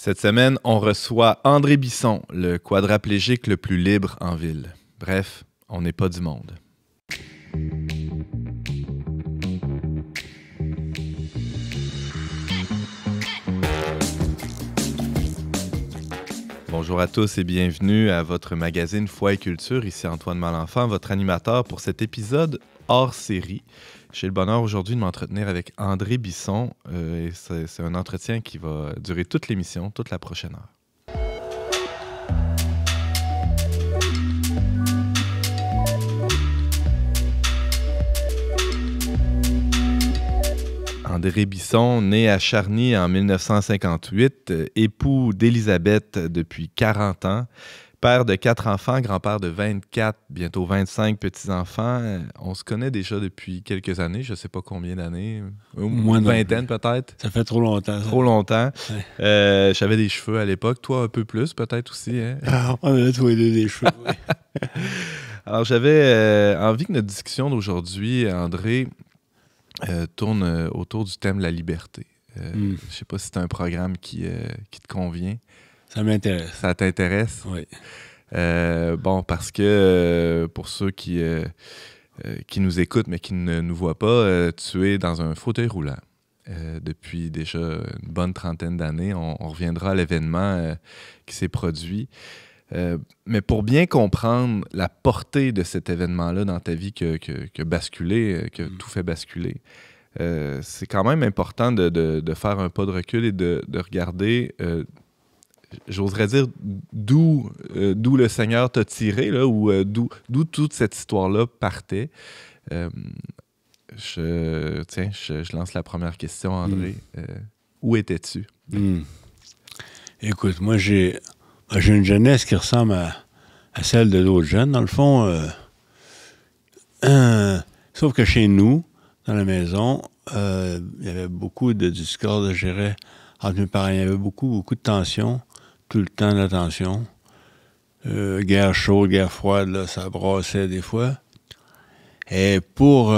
Cette semaine, on reçoit André Bisson, le quadraplégique le plus libre en ville. Bref, on n'est pas du monde. Bonjour à tous et bienvenue à votre magazine Foi et Culture. Ici Antoine Malenfant, votre animateur pour cet épisode hors série. J'ai le bonheur aujourd'hui de m'entretenir avec André Bisson. Et c'est un entretien qui va durer toute l'émission, toute la prochaine heure. André Bisson, né à Charny en 1958, époux d'Élisabeth depuis 40 ans, père de 4 enfants, grand-père de 24, bientôt 25 petits-enfants. On se connaît déjà depuis quelques années, je ne sais pas combien d'années, une vingtaine peut-être. Ça fait trop longtemps. Ça. Trop longtemps. Ouais. J'avais des cheveux à l'époque, toi un peu plus peut-être aussi. Hein? Ah, on avait tous les deux des cheveux, oui. Alors j'avais envie que notre discussion d'aujourd'hui, André, tourne autour du thème de la liberté. Je ne sais pas si c'est un programme qui te convient. Ça m'intéresse. Ça t'intéresse? Oui. Bon, parce que pour ceux qui nous écoutent mais qui ne nous voient pas, tu es dans un fauteuil roulant depuis déjà une bonne trentaine d'années. On reviendra à l'événement qui s'est produit. Mais pour bien comprendre la portée de cet événement-là dans ta vie qui a basculé, qui a tout fait basculer, c'est quand même important de faire un pas de recul et de regarder, j'oserais dire, d'où le Seigneur t'a tiré, là, ou d'où toute cette histoire-là partait. Je lance la première question, André. Où étais-tu? Écoute, moi, j'ai une jeunesse qui ressemble à celle de d'autres jeunes, dans le fond. Sauf que chez nous, dans la maison, il y avait beaucoup de discorde, je dirais, entre mes parents. Il y avait beaucoup de tensions, tout le temps de la tension. Guerre chaude, guerre froide, là, ça brassait des fois. Et pour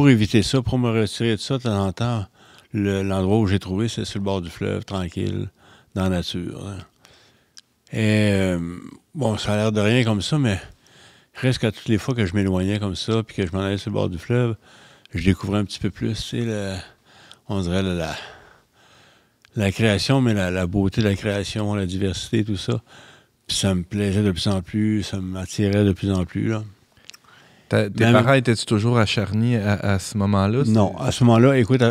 éviter ça, pour me retirer de ça de temps en temps, l'endroit où j'ai trouvé, c'est sur le bord du fleuve, tranquille, dans la nature. Hein. Et bon, ça a l'air de rien comme ça, mais presque à toutes les fois que je m'éloignais comme ça, puis que je m'en allais sur le bord du fleuve, je découvrais un petit peu plus, tu sais, on dirait la création, mais la beauté de la création, la diversité, tout ça. Puis ça me plaisait de plus en plus, ça m'attirait de plus en plus, là. Tes parents étaient-tu toujours à Charny à ce moment-là? Non, à ce moment-là, écoute,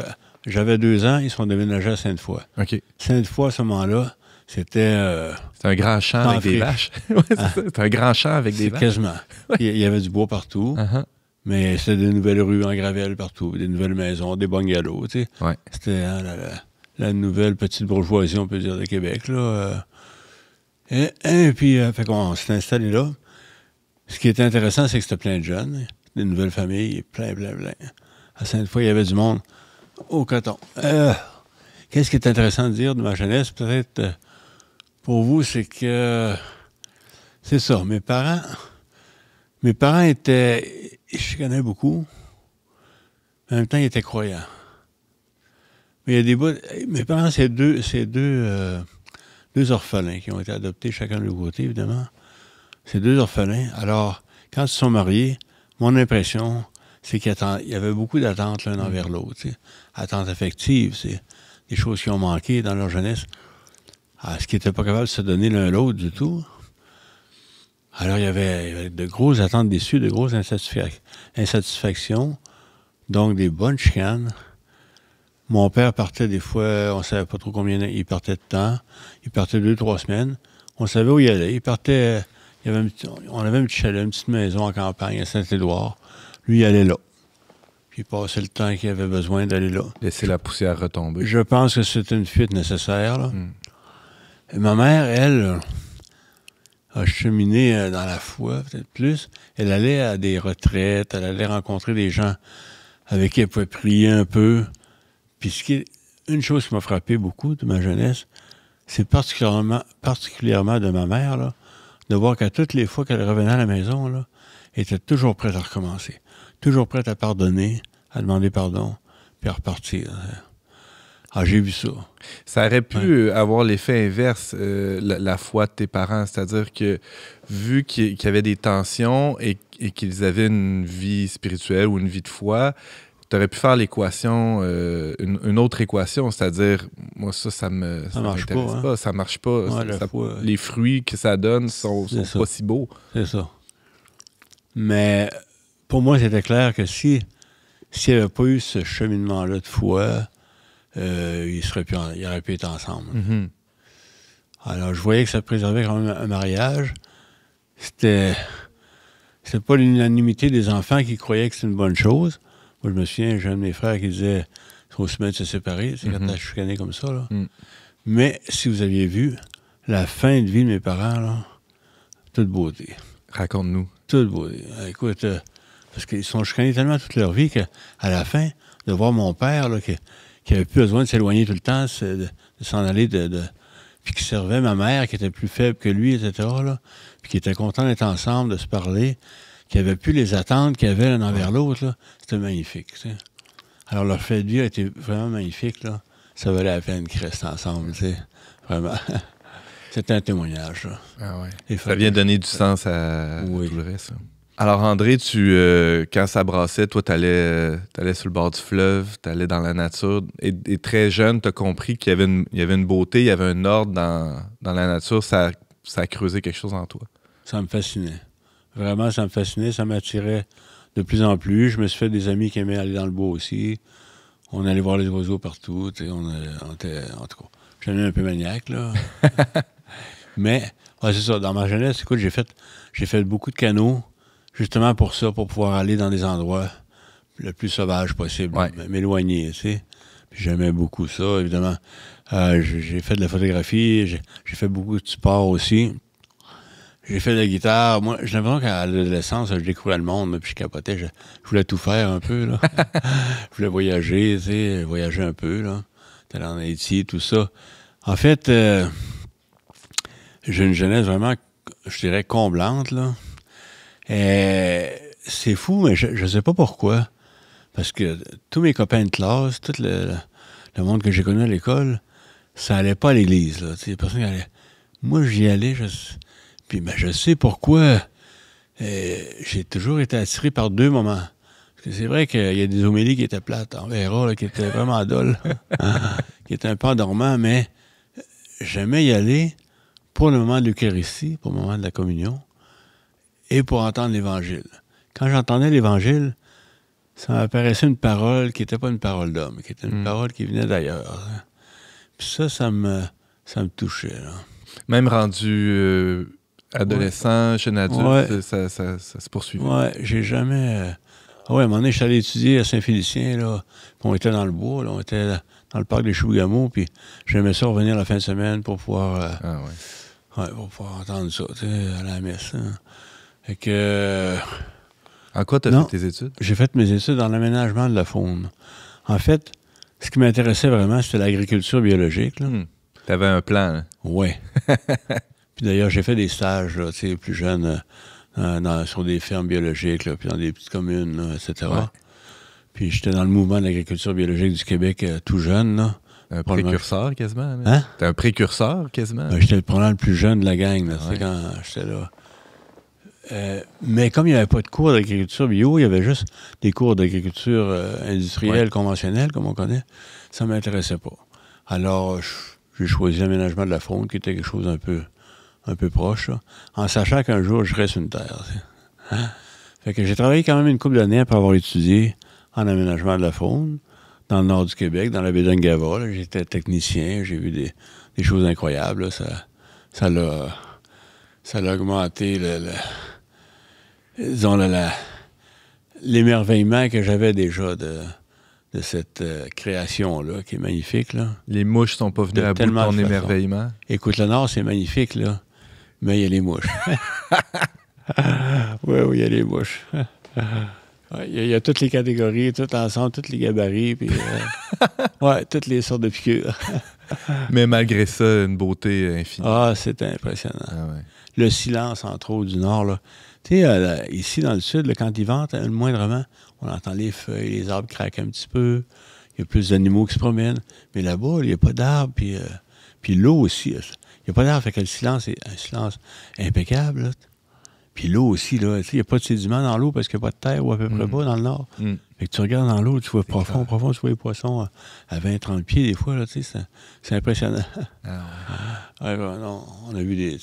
j'avais 2 ans, ils sont déménagés à Sainte-Foy. OK. Sainte-Foy, à ce moment-là, c'était... c'est un grand champ avec des vaches. Ouais, c'est un grand champ avec des vaches. Quasiment. Il y avait du bois partout, mais c'était des nouvelles rues en gravelle partout, des nouvelles maisons, des bungalows, tu sais. Ouais. C'était la nouvelle petite bourgeoisie, on peut dire, de Québec, là. Et puis, fait qu'on s'est installé là. Ce qui était intéressant, c'est que c'était plein de jeunes, des nouvelles familles, plein. À Sainte-Foy, il y avait du monde au coton. Qu'est-ce qui est intéressant de dire de ma jeunesse, peut-être, pour vous, c'est que... c'est ça, mes parents étaient... Je connais beaucoup. En même temps, ils étaient croyants. Mais il y a des bouts... Mes parents, c'est deux orphelins qui ont été adoptés, chacun de leur côté, évidemment. C'est 2 orphelins. Alors, quand ils se sont mariés, mon impression, c'est qu'il y avait beaucoup d'attentes l'un envers l'autre. T'sais. Attentes affectives, c'est des choses qui ont manqué dans leur jeunesse. Ce qui n'était pas capable de se donner l'un l'autre du tout. Alors, il y avait de grosses attentes déçues, de grosses insatisfactions, donc des bonnes chicanes. Mon père partait des fois, on ne savait pas trop combien il partait de temps. Il partait 2-3 semaines. On savait où il allait. Il partait... on avait un petit chalet, une petite maison en campagne à Saint-Édouard. Lui, il allait là. Puis il passait le temps qu'il avait besoin d'aller là. Laisser la poussière retomber. Je pense que c'était une fuite nécessaire, là. Et ma mère, elle, a cheminé dans la foi, peut-être plus. Elle allait à des retraites, elle allait rencontrer des gens avec qui elle pouvait prier un peu. Puis une chose qui m'a frappé beaucoup de ma jeunesse, c'est particulièrement de ma mère, là, de voir qu'à toutes les fois qu'elle revenait à la maison, là, elle était toujours prête à recommencer. Toujours prête à pardonner, à demander pardon, puis à repartir. Ah, j'ai vu ça. Ça aurait pu avoir l'effet inverse, la foi de tes parents. C'est-à-dire que, vu qu'il y avait des tensions et qu'ils avaient une vie spirituelle ou une vie de foi, tu aurais pu faire l'équation, une autre équation. C'est-à-dire, moi, ça marche m'intéresse pas, hein? pas. Ça marche pas. Ouais, la foi, les fruits que ça donne sont pas si beaux. C'est ça. Mais pour moi, c'était clair que s'il n'y avait pas eu ce cheminement-là de foi, ils auraient pu être ensemble. Mm-hmm. Alors, je voyais que ça préservait quand même un mariage. C'était pas l'unanimité des enfants qui croyaient que c'était une bonne chose. Moi, je me souviens, j'ai un de mes frères qui disait « il faut se mettre de se séparer », c'est quand t'as chicané comme ça. Là. Mm. Mais si vous aviez vu la fin de vie de mes parents, là, toute beauté. Raconte-nous. Toute beauté. Écoute, parce qu'ils sont chicanés tellement toute leur vie qu'à la fin, de voir mon père là, qui avait plus besoin de s'éloigner tout le temps, de s'en aller puis qui servait ma mère, qui était plus faible que lui, etc., là, puis qui était content d'être ensemble, de se parler, qui avait plus les attentes qu'il y avait l'un envers l'autre, là, c'était magnifique. Tu sais. Alors, leur fait de vie a été vraiment magnifique. Là. Ça valait la peine qu'ils restent ensemble. Tu sais. Vraiment. C'était un témoignage. Là. Ah ouais. Ça vient donner du sens à tout le reste. Ça. Alors, André, quand ça brassait, toi, t'allais sur le bord du fleuve, t'allais dans la nature. Et très jeune, t'as compris qu'il y avait une beauté, il y avait un ordre dans la nature. Ça a creusé quelque chose en toi. Ça me fascinait. Vraiment, ça me fascinait. Ça m'attirait de plus en plus. Je me suis fait des amis qui aimaient aller dans le bois aussi. On allait voir les oiseaux partout. On était, en tout cas, j'étais un peu maniaque, là. Mais, c'est ça. Dans ma jeunesse, écoute, j'ai fait beaucoup de canots. Justement pour ça, pour pouvoir aller dans des endroits le plus sauvages possible, m'éloigner, tu sais. Puis j'aimais beaucoup ça, évidemment. J'ai fait de la photographie, j'ai fait beaucoup de sport aussi. J'ai fait de la guitare. Moi, j'ai l'impression qu'à l'adolescence, je découvrais le monde, puis je capotais. Je voulais tout faire un peu, là. Je voulais voyager, tu sais, voyager un peu, là. T'allais en Haïti, tout ça. En fait, j'ai une jeunesse vraiment, je dirais, comblante, là. C'est fou, mais je sais pas pourquoi. Parce que tous mes copains de classe, tout le monde que j'ai connu à l'école, ça allait pas à l'église, là. Tu sais, personne qui allait. Moi, j'y allais, puis je sais pourquoi. J'ai toujours été attiré par deux moments. Parce que c'est vrai qu'il y a des homélies qui étaient plates, on verra, là, qui étaient vraiment dolles, qui étaient un peu endormants, mais j'aimais y aller pour le moment de l'Eucharistie, pour le moment de la communion, et pour entendre l'Évangile. Quand j'entendais l'Évangile, ça m'apparaissait une parole qui n'était pas une parole d'homme, qui était une parole qui venait d'ailleurs. Hein. Puis ça me touchait. Là. Même rendu adolescent, jeune adulte, ça se poursuivait. Oui, j'ai jamais... à un moment donné, je suis allé étudier à Saint-Félicien, là, puis on était dans le bois, là, on était dans le parc des Chibougamau, puis j'aimais ça revenir la fin de semaine pour pouvoir... pour pouvoir entendre ça, tu sais, à la messe. Hein. Fait que... En quoi tu as fait tes études? J'ai fait mes études en aménagement de la faune. En fait, ce qui m'intéressait vraiment, c'était l'agriculture biologique. Tu avais un plan, hein? Oui. Puis d'ailleurs, j'ai fait des stages, là, tu sais, plus jeunes, sur des fermes biologiques, là, puis dans des petites communes, là, etc. Ouais. Puis j'étais dans le mouvement de l'agriculture biologique du Québec tout jeune, là. Un précurseur, quasiment. Hein? T'es un précurseur, quasiment. J'étais probablement le plus jeune de la gang, là, quand j'étais là. Mais comme il n'y avait pas de cours d'agriculture bio, il y avait juste des cours d'agriculture industrielle, conventionnelle, comme on connaît, ça ne m'intéressait pas. Alors, j'ai choisi l'aménagement de la faune, qui était quelque chose un peu proche, là, en sachant qu'un jour, je reste une terre. Hein? Fait que j'ai travaillé quand même une couple d'années après avoir étudié en aménagement de la faune, dans le nord du Québec, dans la baie d'Angava. J'étais technicien, j'ai vu des choses incroyables. Là. Ça l'a augmenté disons, l'émerveillement que j'avais déjà de cette création-là, qui est magnifique. Là. Les mouches sont pas venues à bout de ton émerveillement? Écoute, le Nord, c'est magnifique, là, mais il y a les mouches. Oui, il y a les mouches. Il y a toutes les catégories, tout ensemble, tous les gabarits, puis toutes les sortes de piqûres. Mais malgré ça, une beauté infinie. Ah, c'est impressionnant. Ah ouais. Le silence, entre autres, du Nord, là. Tu sais, ici, dans le Sud, là, quand il vente, moindrement, on entend les feuilles, les arbres craquent un petit peu. il y a plus d'animaux qui se promènent. Mais là-bas, il n'y a pas d'arbres, puis l'eau aussi. Il n'y a pas d'arbres, fait que le silence est un silence impeccable. Là. Puis l'eau aussi, là, il n'y a pas de sédiments dans l'eau parce qu'il n'y a pas de terre ou à peu près pas dans le nord. Fait que tu regardes dans l'eau, tu vois profond, tu vois les poissons à 20-30 pieds des fois, là, c'est impressionnant. Non, on a vu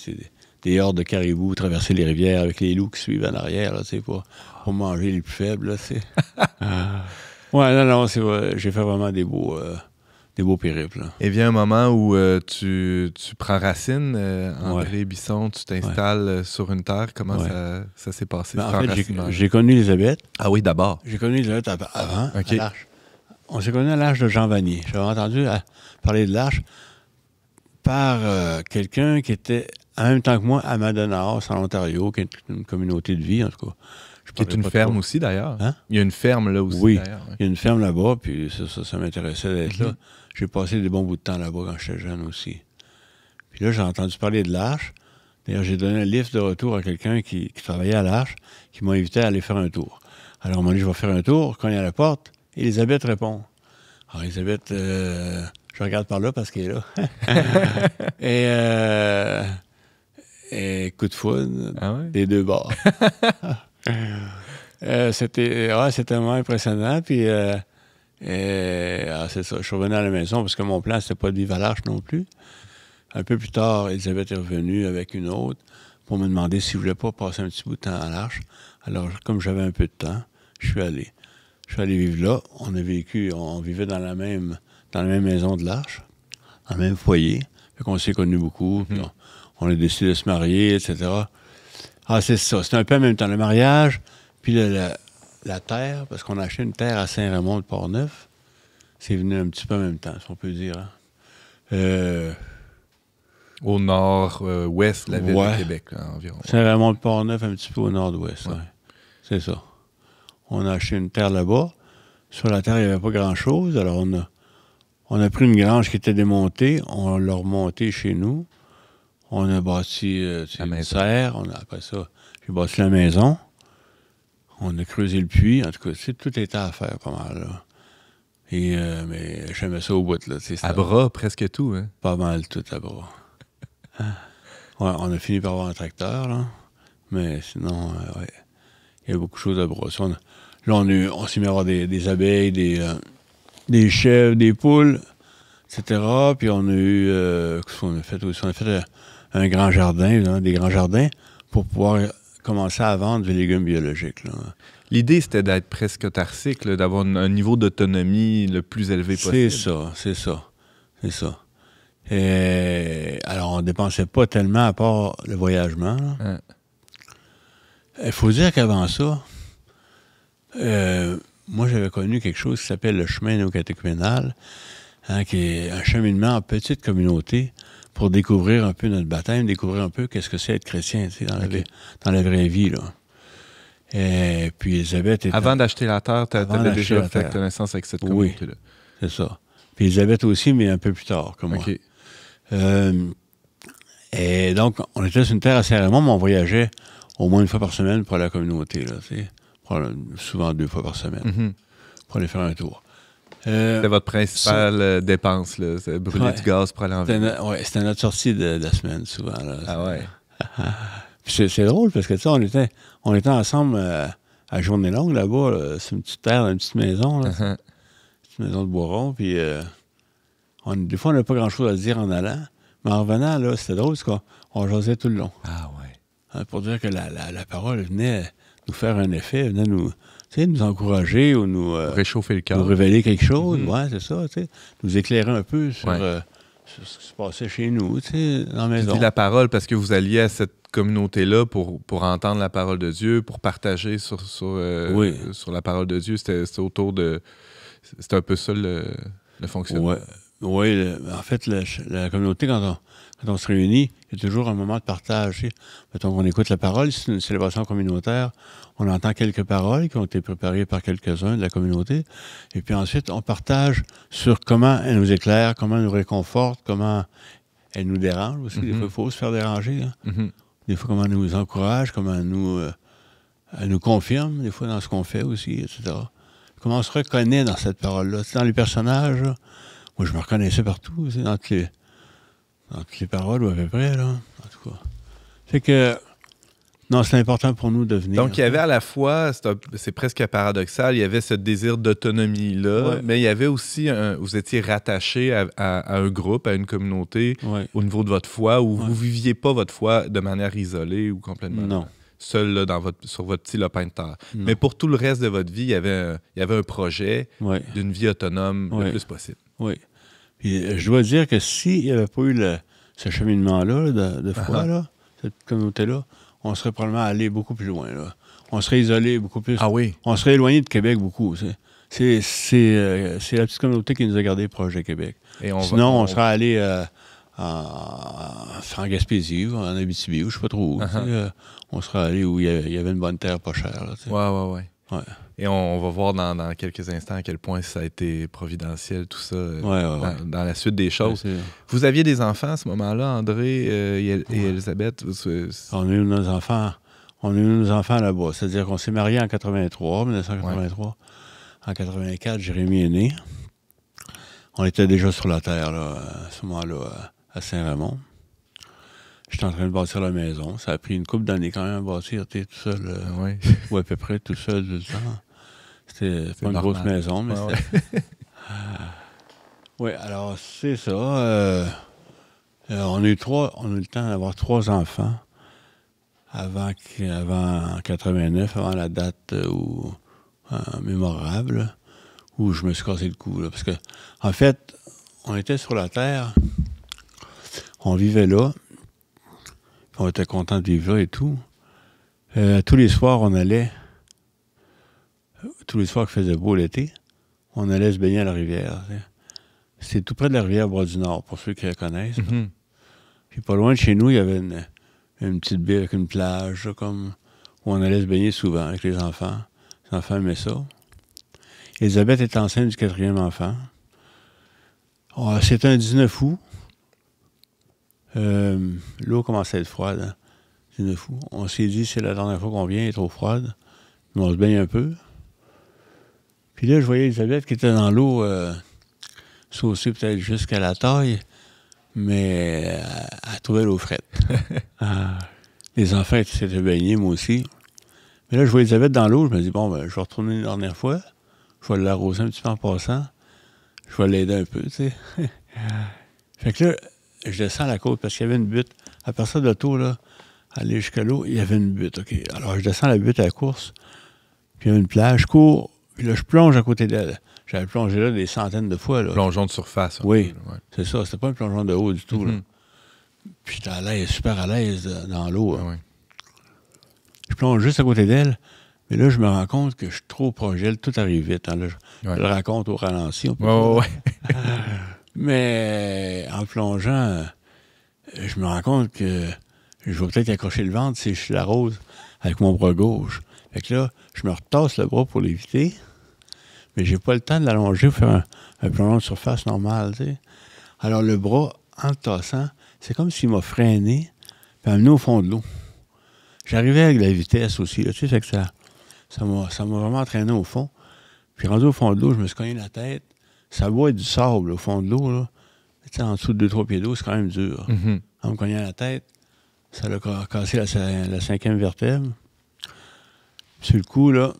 des hordes de caribous traverser les rivières avec les loups qui suivent en arrière, là, pour manger les plus faibles, là, Ouais, non, c'est vrai, j'ai fait vraiment des beaux périples. Là. Et vient un moment où tu prends racine, André Bisson, tu t'installes sur une terre. Comment ça s'est passé? En fait, j'ai connu Élisabeth. Ah oui, d'abord. J'ai connu Élisabeth avant, à l'Arche. On s'est connus à l'Arche de Jean Vanier. J'avais entendu parler de l'Arche par quelqu'un qui était, en même temps que moi, à Madonna House, en Ontario, qui est une communauté de vie, en tout cas. Qui est une ferme aussi, d'ailleurs. Hein? Il y a une ferme là aussi, oui, d'ailleurs. Il y a une ferme là-bas, puis ça m'intéressait d'être là. J'ai passé des bons bouts de temps là-bas quand j'étais jeune aussi. Puis là, j'ai entendu parler de l'Arche. D'ailleurs, j'ai donné un livre de retour à quelqu'un qui travaillait à l'Arche, qui m'a invité à aller faire un tour. Alors, on m'a dit, je vais faire un tour. Quand il y a à la porte, Élisabeth répond. Alors, Élisabeth, je regarde par là parce qu'elle est là. Et coup de foudre, des deux bords. C'était vraiment impressionnant. Puis, c'est ça. Je suis revenu à la maison parce que mon plan, c'était pas de vivre à l'Arche non plus. Un peu plus tard, Élisabeth est revenue avec une autre pour me demander si je voulais pas passer un petit bout de temps à l'Arche. Alors, comme j'avais un peu de temps, je suis allé. Je suis allé vivre là. On vivait dans la même maison de l'Arche, dans le même foyer. Fait qu'on s'est connus beaucoup. Puis on a décidé de se marier, etc. Ah, c'est ça. C'était un peu en même temps. Le mariage, puis la terre, parce qu'on a acheté une terre à Saint-Raymond de Port-Neuf. C'est venu un petit peu en même temps, si on peut dire. Hein. Au nord-ouest de la ville de Québec, là, environ. Saint-Raymond de Port-Neuf, un petit peu au nord-ouest. Ouais. C'est ça. On a acheté une terre là-bas. Sur la terre, il n'y avait pas grand-chose. Alors, on a pris une grange qui était démontée. On l'a remontée chez nous. On a bâti une serre. Après ça, j'ai bâti la maison. On a creusé le puits. En tout cas, tout était à faire pas mal. Là. Mais j'aimais ça au bout. Là, à bras, presque tout. Hein? Pas mal tout à bras. On a fini par avoir un tracteur. Là. Mais sinon, il y a beaucoup de choses à bras. On s'est mis à avoir des abeilles, des chèvres, des poules, etc. Puis on a eu... qu'est-ce qu'on a fait aussi? On a fait un grand jardin, des grands jardins, pour pouvoir commencer à vendre des légumes biologiques. Là. L'idée, c'était d'être presque autarcique, là, d'avoir un niveau d'autonomie le plus élevé possible. C'est ça. Et alors, on ne dépensait pas tellement à part le voyagement. Il faut dire qu'avant ça, moi, j'avais connu quelque chose qui s'appelle le chemin néocatéchuménal, qui est un cheminement en petite communauté pour découvrir un peu notre baptême, découvrir un peu qu'est-ce que c'est être chrétien dans la vraie vie. Là. Et puis Élisabeth... Avant d'acheter la terre, tu avais déjà fait connaissance avec cette communauté-là. Oui, c'est ça. Puis Élisabeth aussi, mais un peu plus tard que moi. Et donc, on était sur une terre à Saint-Raymond, mais on voyageait au moins une fois par semaine pour la communauté. Là, souvent 2 fois par semaine pour aller faire un tour. C'était votre principale dépense, là, c'est brûler du gaz pour aller en ville. C'était notre sortie de la semaine, souvent. Là, ah ouais? c'est drôle, parce que on était ensemble à journée longue là-bas. Là, c'est une petite terre, une petite maison. Là, une petite maison de bois rond. Puis, des fois, on n'a pas grand-chose à se dire en allant. Mais en revenant, là, c'était drôle, parce qu'on jasait tout le long. Ah ouais. Hein, pour dire que la parole venait nous faire un effet, venait nous encourager ou nous... réchauffer le cœur. Nous révéler quelque chose, c'est ça, nous éclairer un peu sur ce qui se passait chez nous, dans la maison. Tu dis la parole parce que vous alliez à cette communauté-là pour entendre la parole de Dieu, pour partager sur la parole de Dieu. C'était autour de... C'était un peu ça le fonctionnement. Oui, en fait, la communauté, quand on se réunit, il y a toujours un moment de partage. Mettons qu'on écoute la parole, c'est une célébration communautaire. On entend quelques paroles qui ont été préparées par quelques-uns de la communauté. Et puis ensuite, on partage sur comment elle nous éclaire, comment elle nous réconforte, comment elle nous dérange aussi. Des fois, il faut se faire déranger. Hein. Des fois, comment elle nous encourage, comment elle nous confirme, des fois, dans ce qu'on fait aussi, etc. comment on se reconnaît dans cette parole-là. Dans les personnages, là, moi, je me reconnaissais partout, dans toutes les paroles, ou à peu près, là. En tout cas. Fait que, non, c'est important pour nous de venir. Donc, il y avait à la fois, c'est presque paradoxal, il y avait ce désir d'autonomie-là, mais il y avait aussi, vous étiez rattaché à un groupe, à une communauté, au niveau de votre foi, où vous ne viviez pas votre foi de manière isolée ou complètement seul là, sur votre petit lopin de terre. Non. Mais pour tout le reste de votre vie, il y avait un projet d'une vie autonome le plus possible. Oui. Puis, je dois dire que s'il n'y avait pas eu ce cheminement-là de foi, là, cette communauté-là, on serait probablement allé beaucoup plus loin. Là. On serait isolé beaucoup plus. Ah oui? On serait éloigné de Québec beaucoup. C'est la petite communauté qui nous a gardé proche de Québec. Sinon, on serait allé en Gaspésie ou en Abitibi, ou je ne sais pas trop où. On serait allé où il y avait une bonne terre pas chère. Oui. Et on va voir dans quelques instants à quel point ça a été providentiel, tout ça, dans la suite des choses. Vous aviez des enfants à ce moment-là, André et Elisabeth? On a eu nos enfants là-bas. C'est-à-dire qu'on s'est mariés en 1983. Ouais. En 84, Jérémie est né. On était déjà sur la terre, là, à ce moment-là, à Saint-Raymond. J'étais en train de bâtir la maison. Ça a pris une couple d'années quand même à bâtir, tout seul, ou à peu près tout seul tout le temps. C'était pas une grosse maison, mais c'était... Oui, alors c'est ça. On a eu le temps d'avoir 3 enfants avant 89, avant la date mémorable, où je me suis cassé le cou. Là, parce que, en fait, on était sur la terre, on vivait là, on était content de vivre là et tout. Tous les soirs, tous les soirs qu'il faisait beau l'été, on allait se baigner à la rivière. C'est tout près de la rivière Bois-du-Nord, pour ceux qui la connaissent. Mm-hmm. Puis pas loin de chez nous, il y avait une petite baie avec une plage, là, comme, où on allait se baigner souvent avec les enfants. Les enfants aimaient ça. Elisabeth est enceinte du 4e enfant. C'était un 19 août. L'eau commençait à être froide. Hein? 19 août. On s'est dit, c'est la dernière fois qu'on vient, elle est trop froide. Mais on se baigne un peu. Puis là, je voyais Elisabeth qui était dans l'eau, saucée peut-être jusqu'à la taille, mais elle trouvait l'eau frette. Les enfants s'étaient baignés, moi aussi. Mais là, je voyais Elisabeth dans l'eau, je me dis, bon, ben, je vais retourner une dernière fois. Je vais l'arroser un petit peu en passant. Je vais l'aider un peu, tu sais. Fait que là, je descends à la côte parce qu'il y avait une butte. À partir de l'auto, là, aller jusqu'à l'eau, il y avait une butte, OK. Alors, je descends la butte à la course, puis il y a une plage, je cours, puis là, je plonge à côté d'elle. J'avais plongé là des centaines de fois. Là. Plongeon de surface. Oui, c'est ça. C'était pas un plongeon de haut du tout. Là. Puis j'étais à l'aise, super à l'aise dans l'eau. Oui. Je plonge juste à côté d'elle, mais là, je me rends compte que je suis trop proche d'elle. Tout arrive vite. Hein, là, je le raconte au ralenti. Mais en plongeant, je me rends compte que je vais peut-être accrocher le ventre si je l'arrose avec mon bras gauche. Fait que là, je me retasse le bras pour l'éviter, mais j'ai pas le temps de l'allonger pour faire un plongeon de surface normal, tu sais. Alors, le bras, en le tassant, c'est comme s'il m'a freiné puis amené au fond de l'eau. J'arrivais avec la vitesse aussi, là, tu sais, fait que ça m'a vraiment entraîné au fond. Puis rendu au fond de l'eau, je me suis cogné la tête. Ça doit être du sable, là, au fond de l'eau, là. Tu sais, en dessous de 2-3 pieds d'eau, c'est quand même dur. Mm-hmm. En me cognant la tête, ça l'a cassé la 5e vertèbre. Sur le coup, là,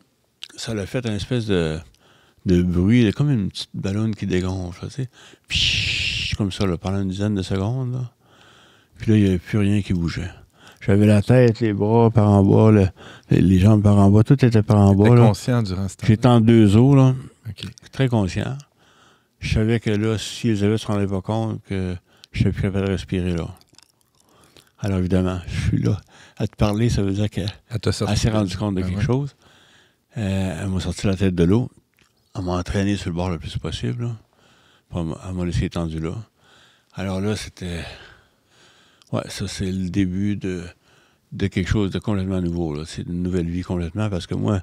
ça l'a fait une espèce de bruit, comme une petite ballonne qui dégonfle, tu sais. Puis, comme ça, là, pendant une dizaine de secondes, là. Puis là, il n'y avait plus rien qui bougeait. J'avais la tête, les bras par en bas, les jambes par en bas, tout était par en bas. J'étais conscient durant ce temps. J'étais en 2 eaux, là. Okay. Très conscient. Je savais que là, si Elisabeth ne se rendait pas compte que je n'étais plus capable de respirer, là. Alors, évidemment, je suis là. À te parler, ça veut dire qu'elle s'est rendue compte de quelque chose. Elle m'a sorti la tête de l'eau. Elle m'a entraîné sur le bord le plus possible. Là. Elle m'a laissé étendu là. Alors là, c'était... Ouais, ça, c'est le début de quelque chose de complètement nouveau. Là. C'est une nouvelle vie complètement parce que moi,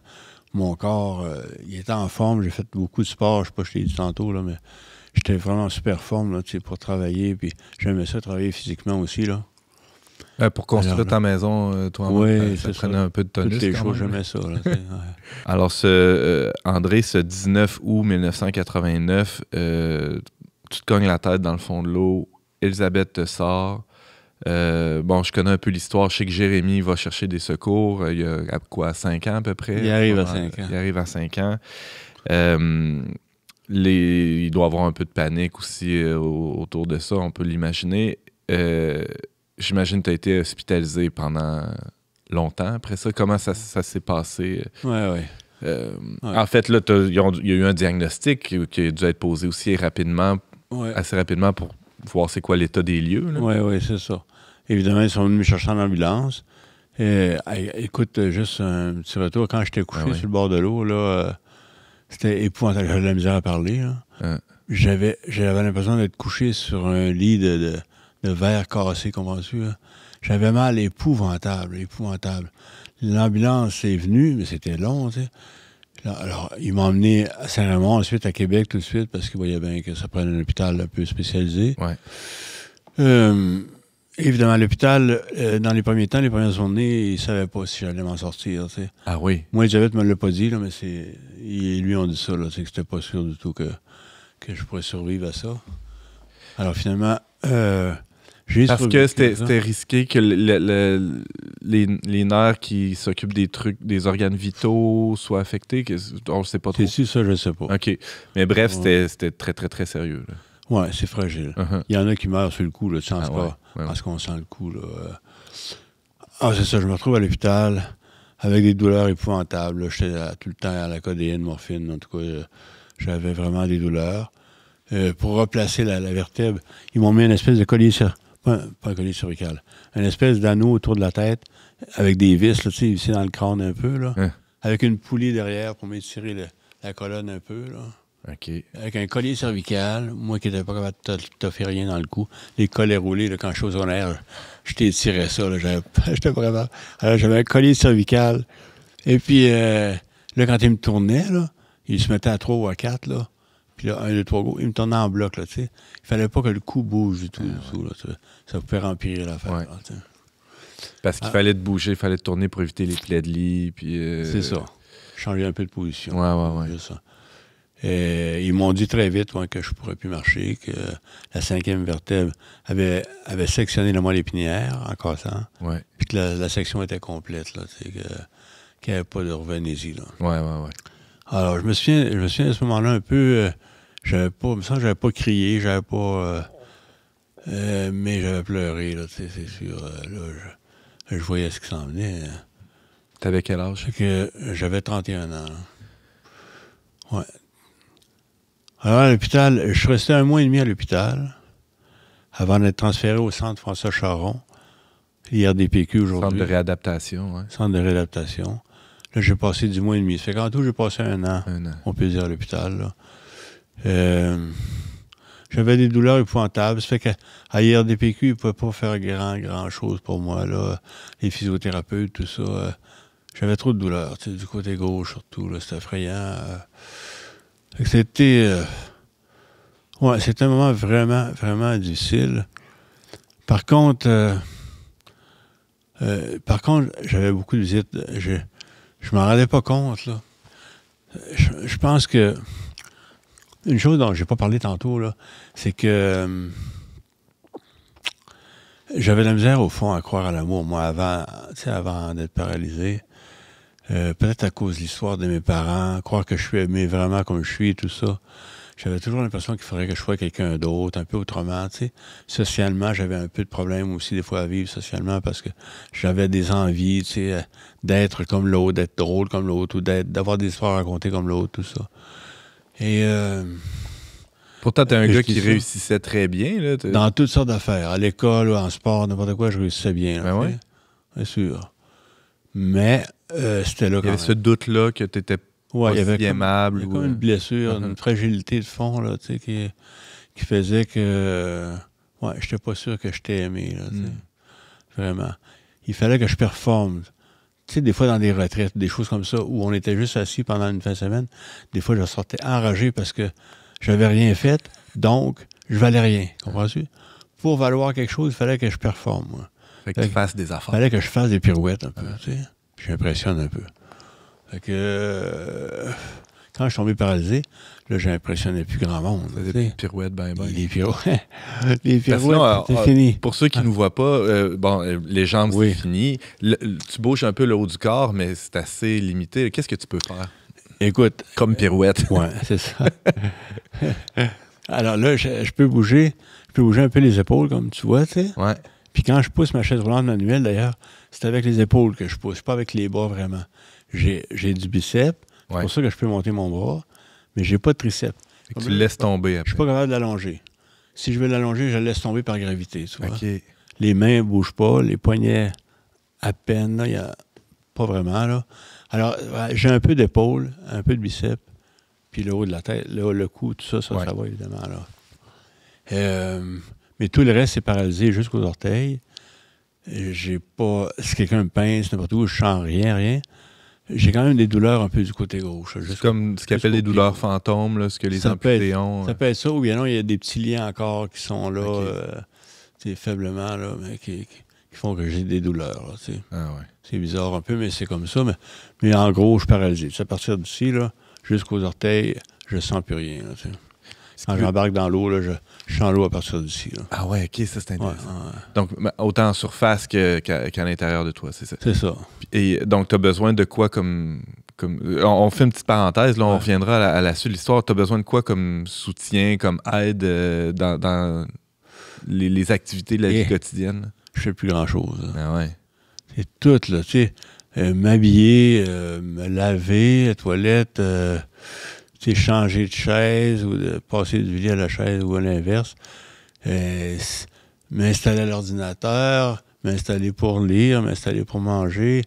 mon corps, il était en forme. J'ai fait beaucoup de sport. Je sais pas, je t'ai dit tantôt, là, mais j'étais vraiment en super forme là, pour travailler. Puis j'aimais ça, travailler physiquement aussi, là. Pour construire Alors, ta maison, toi, oui, ça c'est prenait ça. un peu de tonus. Toutes les quand choses, même. j'aimais ça. Là, ouais. Alors, André, ce 19 août 1989, tu te cognes la tête dans le fond de l'eau. Elisabeth te sort. Bon, je connais un peu l'histoire. Je sais que Jérémy va chercher des secours. Il y a quoi, 5 ans à peu près? Il arrive à 5 ans. Il arrive à 5 ans. Il doit y avoir un peu de panique aussi autour de ça, on peut l'imaginer. J'imagine que tu as été hospitalisé pendant longtemps après ça. Comment ça s'est passé? Oui. En fait, là, il y a eu un diagnostic qui a dû être posé aussi assez rapidement pour voir c'est quoi l'état des lieux. Oui, c'est ça. Évidemment, ils sont venus me chercher en ambulance. Écoute, juste un petit retour. Quand j'étais couché sur le bord de l'eau, là, c'était épouvantable. J'avais de la misère à parler. Là. J'avais l'impression d'être couché sur un lit de verre cassé, comprends-tu? J'avais mal épouvantable. L'ambulance est venue, mais c'était long, tu sais. Alors, ils m'ont emmené à Saint-Raymond, ensuite à Québec tout de suite, parce qu'ils voyaient bien que ça prenait un hôpital un peu spécialisé. Ouais. Évidemment, à l'hôpital, dans les premiers temps, les premières journées, ils ne savaient pas si j'allais m'en sortir, tu sais. Ah oui? Moi, Elisabeth ne me l'a pas dit, là, mais ils lui ont dit ça, là, que c'était pas sûr du tout que je pourrais survivre à ça. Alors, finalement, j'ai Parce que c'était risqué que les nerfs qui s'occupent des organes vitaux soient affectés. On ne sait pas trop. C'est ça, je ne sais pas. OK. Mais bref, c'était très, très, très sérieux. Oui, c'est fragile. Uh-huh. Il y en a qui meurent sur le coup, là, tu sens pas. Parce qu'on sent le coup, là. C'est ça, je me retrouve à l'hôpital avec des douleurs épouvantables. Là. J'étais tout le temps à la codéine, morphine. En tout cas, j'avais vraiment des douleurs. Pour replacer la vertèbre, ils m'ont mis une espèce de collier pas un collier cervical, une espèce d'anneau autour de la tête avec des vis, là, tu sais, vissé dans le crâne un peu, là, avec une poulie derrière pour m'étirer la colonne un peu, là. OK. Avec un collier cervical, moi qui n'étais pas capable de toffer rien dans le cou, les collets roulés, là, quand je suis au zonaire, je t'étirais ça, là, j'étais pas capable. Alors j'avais un collier cervical, et puis là, quand il me tournait, là, il se mettait à 3 ou à 4, là, puis là, 1, 2, 3, go, il me tournait en bloc, là, tu sais. Il fallait pas que le cou bouge du tout, là, ça pouvait empirer l'affaire, là, tu sais. Parce qu'il fallait te bouger, il fallait te tourner pour éviter les plaies de lit, puis... C'est ça. Changer un peu de position. Ouais. Juste ça. Et ils m'ont dit très vite que je ne pourrais plus marcher, que la 5e vertèbre avait sectionné la moelle épinière en cassant, puis que la section était complète, là, qu'il n'y avait pas de revenez-y. Ouais. Alors, je me souviens à ce moment-là un peu, j'avais pas crié, mais j'avais pleuré, là, c'est sûr. Là, je voyais ce qui s'en venait. T'avais quel âge? Que j'avais 31 ans. Ouais. Alors, à l'hôpital, je suis resté 1 mois et demi à l'hôpital avant d'être transféré au centre François Charon, l'IRDPQ aujourd'hui. Centre de réadaptation, oui. Centre de réadaptation. Là, j'ai passé 10 mois et demi. Ça fait qu'en tout, j'ai passé 1 an, on peut dire, à l'hôpital. J'avais des douleurs épouvantables. Ça fait qu'à l'IRDPQ, ils ne pouvaient pas faire grand-chose pour moi, là. Les physiothérapeutes, tout ça. J'avais trop de douleurs, tu sais, du côté gauche surtout, là. C'était effrayant. C'était un moment vraiment, vraiment difficile. Par contre, j'avais beaucoup de visites. Je m'en rendais pas compte, là. Je pense que une chose dont j'ai pas parlé tantôt, là, c'est que j'avais de la misère, au fond, à croire à l'amour, moi, avant d'être paralysé. Peut-être à cause de l'histoire de mes parents, croire que je suis aimé vraiment comme je suis et tout ça. J'avais toujours l'impression qu'il faudrait que je sois quelqu'un d'autre, un peu autrement, tu sais. Socialement, j'avais un peu de problème aussi des fois à vivre socialement parce que j'avais des envies, tu sais, d'être comme l'autre, d'être drôle comme l'autre ou d'avoir des histoires à raconter comme l'autre, tout ça. Et pourtant, t'es un gars qui réussissait très bien, là. Dans toutes sortes d'affaires. À l'école, en sport, n'importe quoi, je réussissais bien. Ben ouais. Bien sûr. Mais c'était là quand même. Il y avait ce doute-là que t'étais pas si aimable. Il y avait comme une blessure, une fragilité de fond, là, tu sais, qui faisait que je n'étais pas sûr que je t'ai aimé, là, tu sais. Vraiment. Il fallait que je performe. Tu sais, des fois dans des retraites, des choses comme ça, où on était juste assis pendant une fin de semaine, des fois je sortais enragé parce que j'avais rien fait, donc je valais rien, comprends-tu? Pour valoir quelque chose, il fallait que je performe, moi. Fait que tu fasses des affaires. Fallait que je fasse des pirouettes un peu, tu sais. Puis j'impressionne un peu. Fait que quand je suis tombé paralysé, là, j'impressionnais plus grand monde. Des pirouettes, ben. Les pirouettes, les Sinon, pirouettes, c'est fini. Pour ceux qui ne nous voient pas, les jambes, c'est fini. Tu bouges un peu le haut du corps, mais c'est assez limité. Qu'est-ce que tu peux faire? Écoute. Comme pirouette. Oui, c'est ça. Alors là, je peux bouger un peu les épaules, comme tu vois, tu sais. Ouais. Puis quand je pousse ma chaise roulante manuelle, d'ailleurs, c'est avec les épaules que je pousse, pas avec les bras vraiment. J'ai du biceps, c'est pour ça que je peux monter mon bras, mais j'ai pas de triceps. Tu le laisses tomber après. Je suis pas capable de l'allonger. Si je veux l'allonger, je le laisse tomber par gravité, tu vois. OK. Les mains ne bougent pas, les poignets à peine, là, il y a pas vraiment, là. Alors, j'ai un peu d'épaule, un peu de biceps, puis le haut de la tête, le cou, tout ça, ça va évidemment, là. Mais tout le reste, c'est paralysé jusqu'aux orteils. J'ai pas... Si quelqu'un me pince n'importe où, je sens rien. J'ai quand même des douleurs un peu du côté gauche. C'est comme ce qu'on appelle des douleurs fantômes, là, ce que les amputés ont. Ça peut être ça, ou bien non, il y a des petits liens encore qui sont là, faiblement, là, mais qui font que j'ai des douleurs. Là, c'est bizarre un peu, mais c'est comme ça. Mais en gros, je suis paralysé. À partir d'ici, là, jusqu'aux orteils, je sens plus rien. Là, quand j'embarque dans l'eau, là, je sens l'eau à partir d'ici. Là. Ah ouais, OK, ça c'est intéressant. Donc, autant en surface qu'à l'intérieur de toi, c'est ça? C'est ça. Et donc, tu as besoin de quoi comme on fait une petite parenthèse, là, on reviendra à la suite de l'histoire. Tu as besoin de quoi comme soutien, comme aide dans les activités de la vie quotidienne? Je fais plus grand-chose. Ah ouais. C'est tout, là, tu sais. M'habiller, me laver, la toilette... changer de chaise ou de passer du lit à la chaise ou à l'inverse. M'installer à l'ordinateur, m'installer pour lire, m'installer pour manger.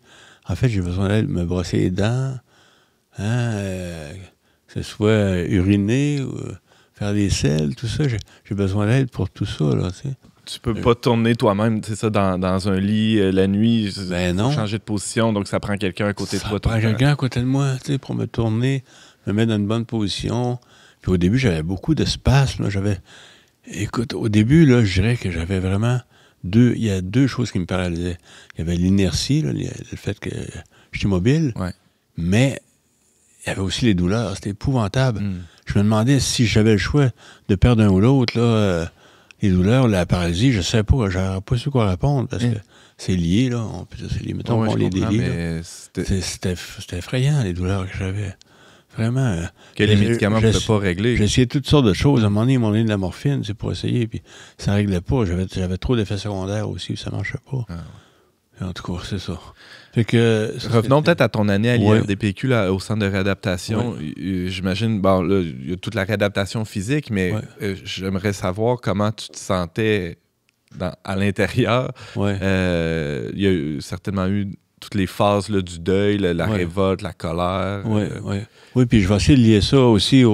En fait, j'ai besoin d'aide, me brosser les dents, que ce soit uriner ou faire des selles, tout ça. J'ai besoin d'aide pour tout ça, là, tu sais. Tu peux pas tourner toi-même, c'est ça, dans un lit la nuit, non. Changer de position, donc ça prend quelqu'un à côté de toi. Ça prend quelqu'un à côté de moi, tu sais, pour me tourner, me mettre dans une bonne position. Puis au début, j'avais beaucoup d'espace. Écoute, au début, là, je dirais que j'avais vraiment il y a deux choses qui me paralysaient. Il y avait l'inertie, là, le fait que j'étais mobile, mais il y avait aussi les douleurs. C'était épouvantable. Je me demandais si j'avais le choix de perdre un ou l'autre, là, les douleurs, la paralysie, je ne sais pas, j'aurais pas su quoi répondre, parce que c'est lié, là. C'est lié, mettons qu'on les délie. C'était effrayant, les douleurs que j'avais. Vraiment. Que les médicaments ne pouvaient pas régler. J'ai essayé toutes sortes de choses. À un moment donné, ils m'ont donné de la morphine, c'est pour essayer, puis ça ne réglait pas. J'avais trop d'effets secondaires aussi, ça ne marchait pas. En tout cas, c'est ça. Fait que, revenons peut-être à ton année à l'IRDPQ, là, au centre de réadaptation. J'imagine, bon, là, il y a toute la réadaptation physique, mais j'aimerais savoir comment tu te sentais à l'intérieur. Il y a certainement eu toutes les phases là, du deuil, la révolte, la colère. Oui, puis je vais essayer de lier ça aussi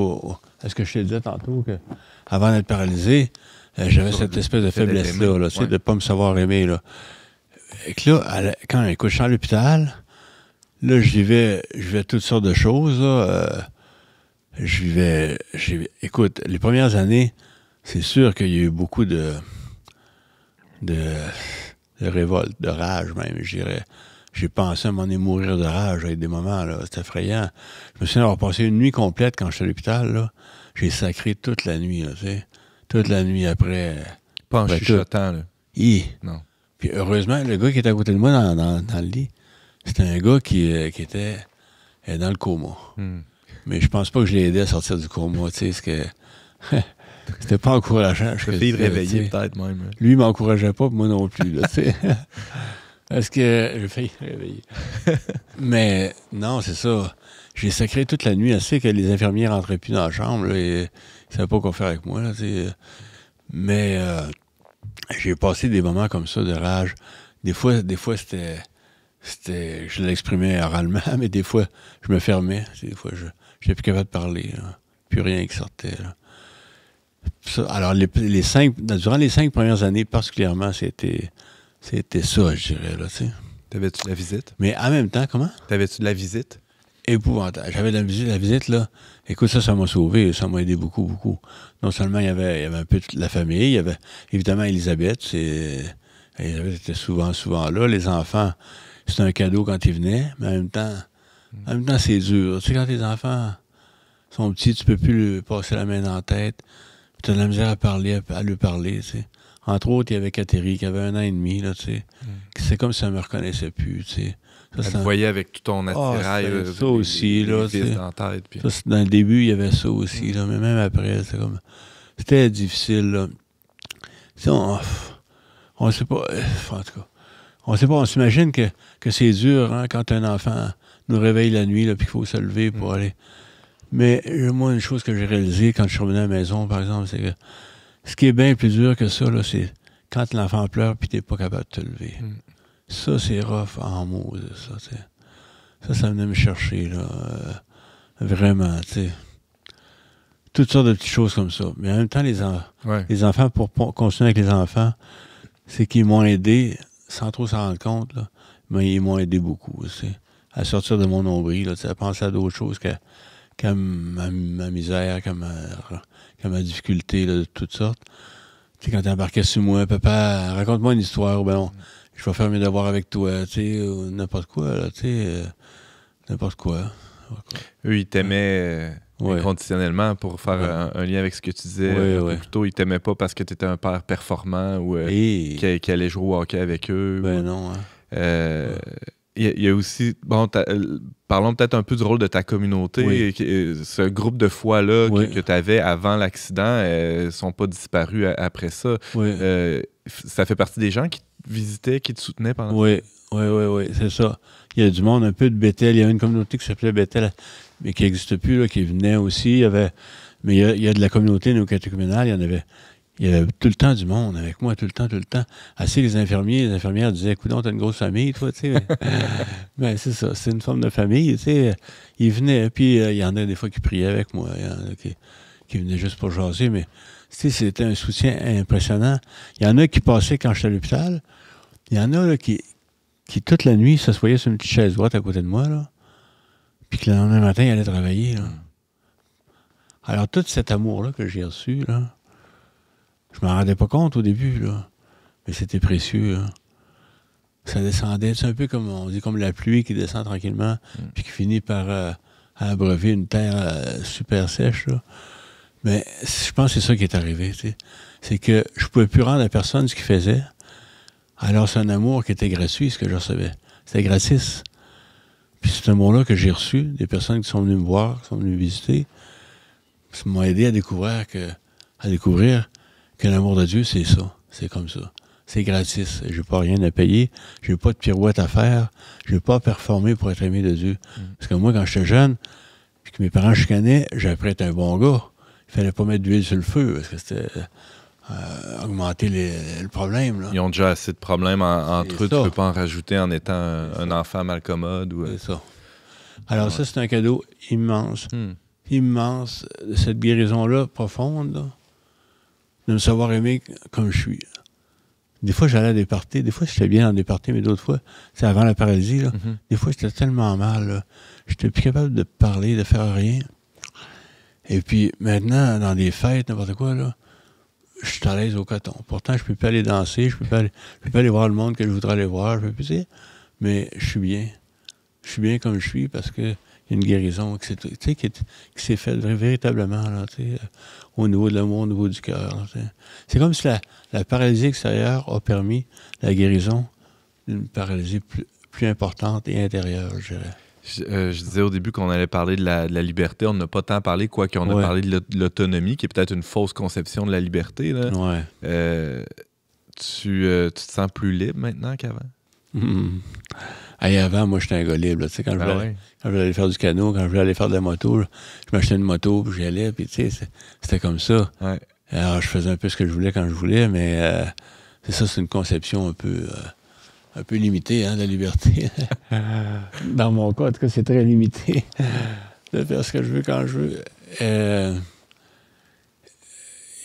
à ce que je te disais tantôt, qu'avant d'être paralysé, j'avais cette espèce de faiblesse-là, là, de ne pas me savoir aimer. Là. Et que là, quand je suis à l'hôpital, là, je vivais toutes sortes de choses. Là, écoute, les premières années, c'est sûr qu'il y a eu beaucoup de révolte, de rage même, je dirais. J'ai pensé à m'en mourir de rage avec des moments, là, c'était effrayant. Je me souviens d'avoir passé une nuit complète quand j'étais à l'hôpital, là. J'ai sacré toute la nuit, là, tu sais. Toute la nuit après. Pas en chuchotant, là. Non. Puis heureusement, le gars qui était à côté de moi dans le lit, c'était un gars qui était dans le coma. Mais je pense pas que je l'ai aidé à sortir du coma, tu sais, parce que c'était pas encourageant. Je failli le réveiller peut-être même. Hein. Lui, il m'encourageait pas, moi non plus, là, tu sais. Parce que j'ai failli le réveiller. Mais non, c'est ça. J'ai sacré toute la nuit assez que les infirmiers rentraient plus dans la chambre, là, et ils savaient pas quoi faire avec moi, là, tu sais. Mais j'ai passé des moments comme ça de rage. Des fois c'était je l'exprimais oralement, mais des fois, je me fermais. Des fois, je n'étais plus capable de parler. Là. Plus rien qui sortait. Là. Ça, alors, durant les 5 premières années, particulièrement, c'était ça, je dirais. Là, tu sais. T'avais-tu de la visite? Mais en même temps, comment? T'avais-tu de la visite? Épouvantable. J'avais de la visite, là. Écoute, ça m'a sauvé. Ça m'a aidé beaucoup, beaucoup. Non seulement il y avait un peu toute la famille, il y avait évidemment Elisabeth, c'est Elisabeth était souvent là. Les enfants, c'était un cadeau quand ils venaient, mais en même temps, c'est dur. Tu sais, quand tes enfants sont petits, tu peux plus lui passer la main dans la tête. Tu as de la misère à lui parler, tu sais. Entre autres, il y avait Catherine, qui avait 1 an et demi, là, tu sais. C'est comme si elle me reconnaissait plus, tu sais. Elle te voyait avec tout ton attirail. Ça aussi, là, tu sais. Dans la tête. Puis... Ça, dans le début, il y avait ça aussi, là, mais même après, c'est comme... C'était difficile, là. Tu sais, on sait pas... En tout cas, on sait pas, on s'imagine que c'est dur, hein, quand un enfant nous réveille la nuit, là, puis qu'il faut se lever pour aller... Mais moi, une chose que j'ai réalisée quand je suis revenu à la maison, par exemple, c'est que ce qui est bien plus dur que ça, là, c'est quand l'enfant pleure puis t'es pas capable de te lever. Ça, c'est rough en mots, ça, tu sais. Ça venait me chercher, là. Vraiment, tu sais. Toutes sortes de petites choses comme ça. Mais en même temps, les enfants, pour continuer avec les enfants, c'est qu'ils m'ont aidé, sans trop s'en rendre compte, là, mais ils m'ont aidé beaucoup, tu sais, à sortir de mon nombril, là, tu sais, à penser à d'autres choses qu'à ma misère, qu'à ma difficulté, là, de toutes sortes. Tu sais, quand t'embarquais sur moi, papa, raconte-moi une histoire, ben je vais faire mes devoirs avec toi, tu sais, ou n'importe quoi, là, tu sais, n'importe quoi. Eux, ils t'aimaient inconditionnellement, pour faire un lien avec ce que tu disais un peu plus tôt. Ils t'aimaient pas parce que tu étais un père performant ou qui allait jouer au hockey avec eux. Ben non, hein. Il y a aussi, parlons peut-être un peu du rôle de ta communauté. Ce groupe de foi-là que tu avais avant l'accident, ne sont pas disparus après ça. Ça fait partie des gens qui te visitaient, qui te soutenaient pendant ça? Oui, c'est ça. Il y a du monde, un peu de Bethel. Il y a une communauté qui s'appelait Bethel, mais qui n'existe plus, là, qui venait aussi. Mais il y a de la communauté néo-catéchuménale, il y avait tout le temps du monde avec moi, tout le temps. Assez les infirmières disaient, écoute, t'as une grosse famille, toi, tu sais. Ben, c'est ça, c'est une forme de famille, tu sais. Ils venaient, puis il y en a des fois qui priaient avec moi, il y en a qui venaient juste pour jaser, mais tu sais, c'était un soutien impressionnant. Il y en a qui passaient quand j'étais à l'hôpital. Il y en a là, qui toute la nuit s'assoyaient sur une petite chaise droite à côté de moi, là, puis que le lendemain matin, ils allaient travailler, là. Alors, tout cet amour-là que j'ai reçu, là, je m'en rendais pas compte au début, là. Mais c'était précieux, là. Ça descendait, c'est un peu comme, on dit, comme la pluie qui descend tranquillement, puis qui finit par abreuver une terre super sèche, là. Mais je pense que c'est ça qui est arrivé, tu sais. C'est que je pouvais plus rendre à personne ce qu'il faisait. Alors, c'est un amour qui était gratuit, ce que je recevais. C'était gratis. Puis cet amour-là que j'ai reçu, des personnes qui sont venues me voir, qui sont venues me visiter, ça m'a aidé à découvrir que l'amour de Dieu, c'est ça. C'est comme ça. C'est gratis. Je n'ai pas rien à payer. Je n'ai pas de pirouette à faire. Je n'ai pas à performer pour être aimé de Dieu. Parce que moi, quand j'étais jeune, puis que mes parents chicanaient, j'avais appris à être un bon gars. Il fallait pas mettre d'huile sur le feu, parce que c'était augmenter le problème, là. Ils ont déjà assez de problèmes entre eux. Tu ne peux pas en rajouter en étant un enfant malcommode. C'est ça. Alors ça, c'est un cadeau immense. Immense, cette guérison-là, profonde, là, de me savoir aimer comme je suis. Des fois, j'allais à des parties. Des fois, j'étais bien dans des parties, mais d'autres fois, c'est avant la paralysie, là. Des fois, j'étais tellement mal, là. J'étais plus capable de parler, de faire rien. Et puis, maintenant, dans des fêtes, n'importe quoi, là, je suis à l'aise au coton. Pourtant, je peux plus aller danser, je peux pas aller voir le monde que je voudrais aller voir, je peux plus dire, mais je suis bien. Je suis bien comme je suis parce que il y a une guérison qui s'est faite véritablement, là, au niveau de l'amour, au niveau du cœur. C'est comme si la paralysie extérieure a permis la guérison d'une paralysie plus importante et intérieure, je dirais. Je disais au début qu'on allait parler de la liberté. On n'a pas tant parlé, quoique on a parlé de l'autonomie, qui est peut-être une fausse conception de la liberté, là. Tu te sens plus libre maintenant qu'avant? Avant, moi, j'étais un gars libre. Là, quand je voulais aller faire du canot, quand je voulais aller faire de la moto, là, je m'achetais une moto, puis j'y allais, puis c'était comme ça. Alors, je faisais un peu ce que je voulais quand je voulais, mais c'est ça, c'est une conception un peu limitée, hein, de la liberté. Dans mon cas, en tout cas, c'est très limité de faire ce que je veux quand je veux.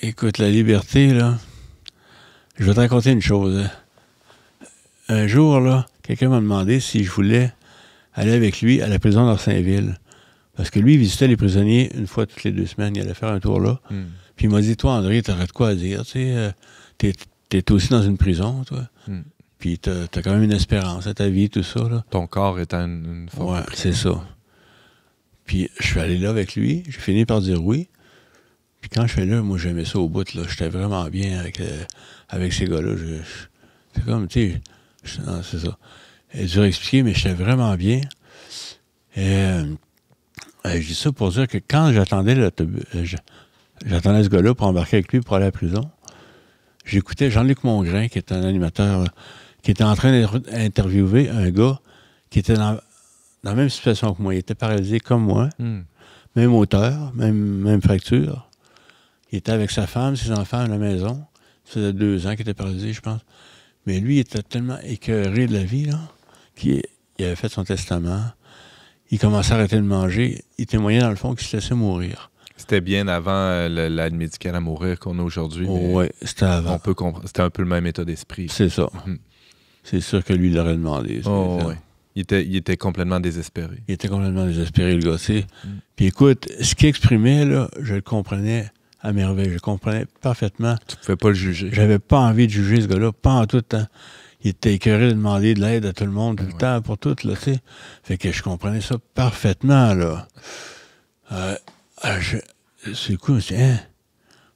Écoute, la liberté, là, je vais te raconter une chose. Hein. Un jour, là, quelqu'un m'a demandé si je voulais aller avec lui à la prison d'Orsainville. Parce que lui, il visitait les prisonniers une fois toutes les 2 semaines. Il allait faire un tour là. Puis il m'a dit, toi, André, t'aurais de quoi à dire. Tu sais, t'es aussi dans une prison, toi. Puis t'as quand même une espérance à ta vie, tout ça, là. Ton corps étant une forme de c'est ça. Puis je suis allé là avec lui, j'ai fini par dire oui. Puis quand je suis là, moi, j'aimais ça au bout, là. J'étais vraiment bien avec ces gars-là. C'est comme, tu sais, c'est ça. C'est dur à expliquer, mais j'étais vraiment bien. Et je dis ça pour dire que quand j'attendais j'attendais ce gars-là pour embarquer avec lui pour aller à la prison, j'écoutais Jean-Luc Mongrain, qui est un animateur, qui était en train d'interviewer un gars qui était dans la même situation que moi. Il était paralysé comme moi, même hauteur, même fracture. Il était avec sa femme, ses enfants à la maison. Ça faisait 2 ans qu'il était paralysé, je pense. Mais lui, il était tellement écœuré de la vie, là, qu'il avait fait son testament. Il commençait à arrêter de manger. Il témoignait, dans le fond, qu'il se laissait mourir. C'était bien avant l'aide médicale à mourir qu'on a aujourd'hui. Oui, c'était avant. On peut comprendre. C'était un peu le même état d'esprit. C'est ça. C'est sûr que lui, il l'aurait demandé. Oui. Il était complètement désespéré. Il était complètement désespéré, le gars, tu sais. Puis écoute, ce qu'il exprimait, là, je le comprenais à merveille. Je le comprenais parfaitement. Tu pouvais pas le juger. J'avais pas envie de juger ce gars-là, pas en tout temps. Il était écœuré de demander de l'aide à tout le monde, tout le temps, pour tout, là, tu sais. Fait que je comprenais ça parfaitement, là. C'est quoi, mais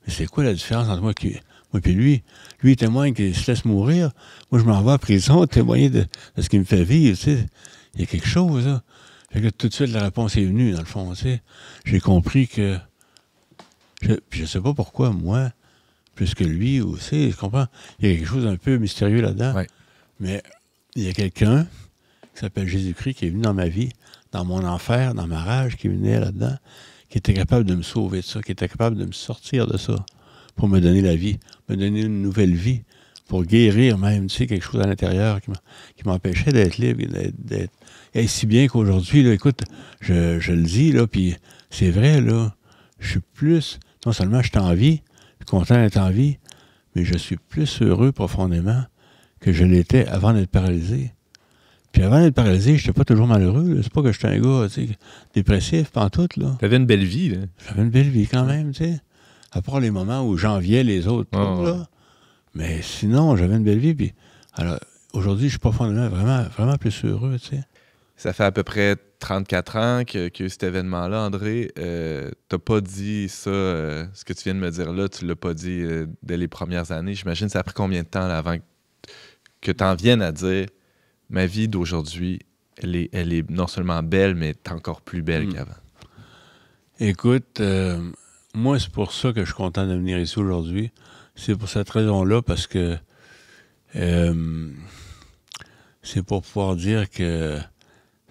c'est quoi la différence entre moi et lui? Lui, il témoigne qu'il se laisse mourir. Moi, je m'en vais en prison témoigner de ce qu'il me fait vivre, tu sais. Il y a quelque chose, là. Fait que tout de suite, la réponse est venue, dans le fond, tu sais. J'ai compris que... Je sais pas pourquoi, moi, plus que lui aussi, je comprends. Il y a quelque chose d'un peu mystérieux là-dedans. Ouais. Mais il y a quelqu'un qui s'appelle Jésus-Christ qui est venu dans ma vie, dans mon enfer, dans ma rage, qui venait là-dedans, qui était capable de me sauver de ça, qui était capable de me sortir de ça pour me donner la vie, me donner une nouvelle vie, pour guérir même, tu sais, quelque chose à l'intérieur qui m'empêchait d'être libre, d'être... Et si bien qu'aujourd'hui, là, écoute, je le dis, là, puis c'est vrai, là, je suis plus... Non seulement je suis en vie, je suis content d'être en vie, mais je suis plus heureux profondément que je l'étais avant d'être paralysé. Puis avant d'être paralysé, je n'étais pas toujours malheureux. Là. C'est pas que j'étais un gars, tu sais, dépressif, pantoute, là. T'avais une belle vie, là. J'avais une belle vie quand même, tu sais. À part les moments où j'enviais les autres, là. Mais sinon, j'avais une belle vie. Puis, alors, aujourd'hui, je suis profondément, vraiment, vraiment plus heureux, tu sais. Ça fait à peu près 34 ans qu'il y a eu cet événement-là, André. T'as pas dit ça, ce que tu viens de me dire là, tu l'as pas dit dès les premières années. J'imagine ça a pris combien de temps là, avant que tu en viennes à dire ma vie d'aujourd'hui, elle est non seulement belle, mais est encore plus belle qu'avant. Écoute, moi, c'est pour ça que je suis content de venir ici aujourd'hui. C'est pour cette raison-là, parce que c'est pour pouvoir dire que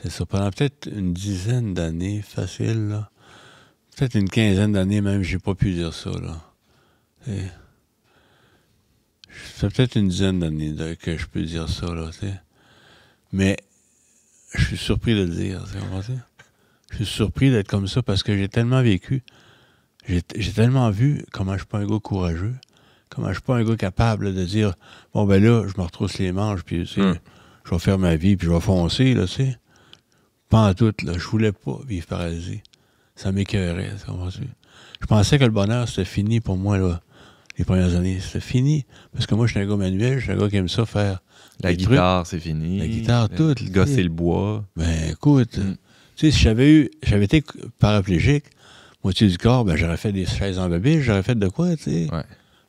c'est ça, pendant peut-être une dizaine d'années, facile, là. Peut-être une quinzaine d'années même, j'ai pas pu dire ça, là. C'est peut-être une dizaine d'années que je peux dire ça, là, tu sais. Mais je suis surpris de le dire, tu sais. Je suis surpris d'être comme ça parce que j'ai tellement vécu. J'ai tellement vu comment je suis pas un gars courageux, comment je suis pas un gars capable de dire bon, ben là, je me retrousse les manches, puis, tu sais, je vais faire ma vie, puis je vais foncer, là, tu sais. Pas en tout, là. Je voulais pas vivre paralysé. Ça m'écœurait, tu comprends? Je pensais que le bonheur, c'était fini pour moi, là, les premières années. C'était fini. Parce que moi, je suis un gars manuel, je suis un gars qui aime ça faire. La guitare, c'est fini. La guitare, tout. Gosser le bois. Ben, écoute, tu sais, si j'avais été paraplégique, moitié du corps, ben, j'aurais fait des chaises en bébé, j'aurais fait de quoi, tu sais. Ouais.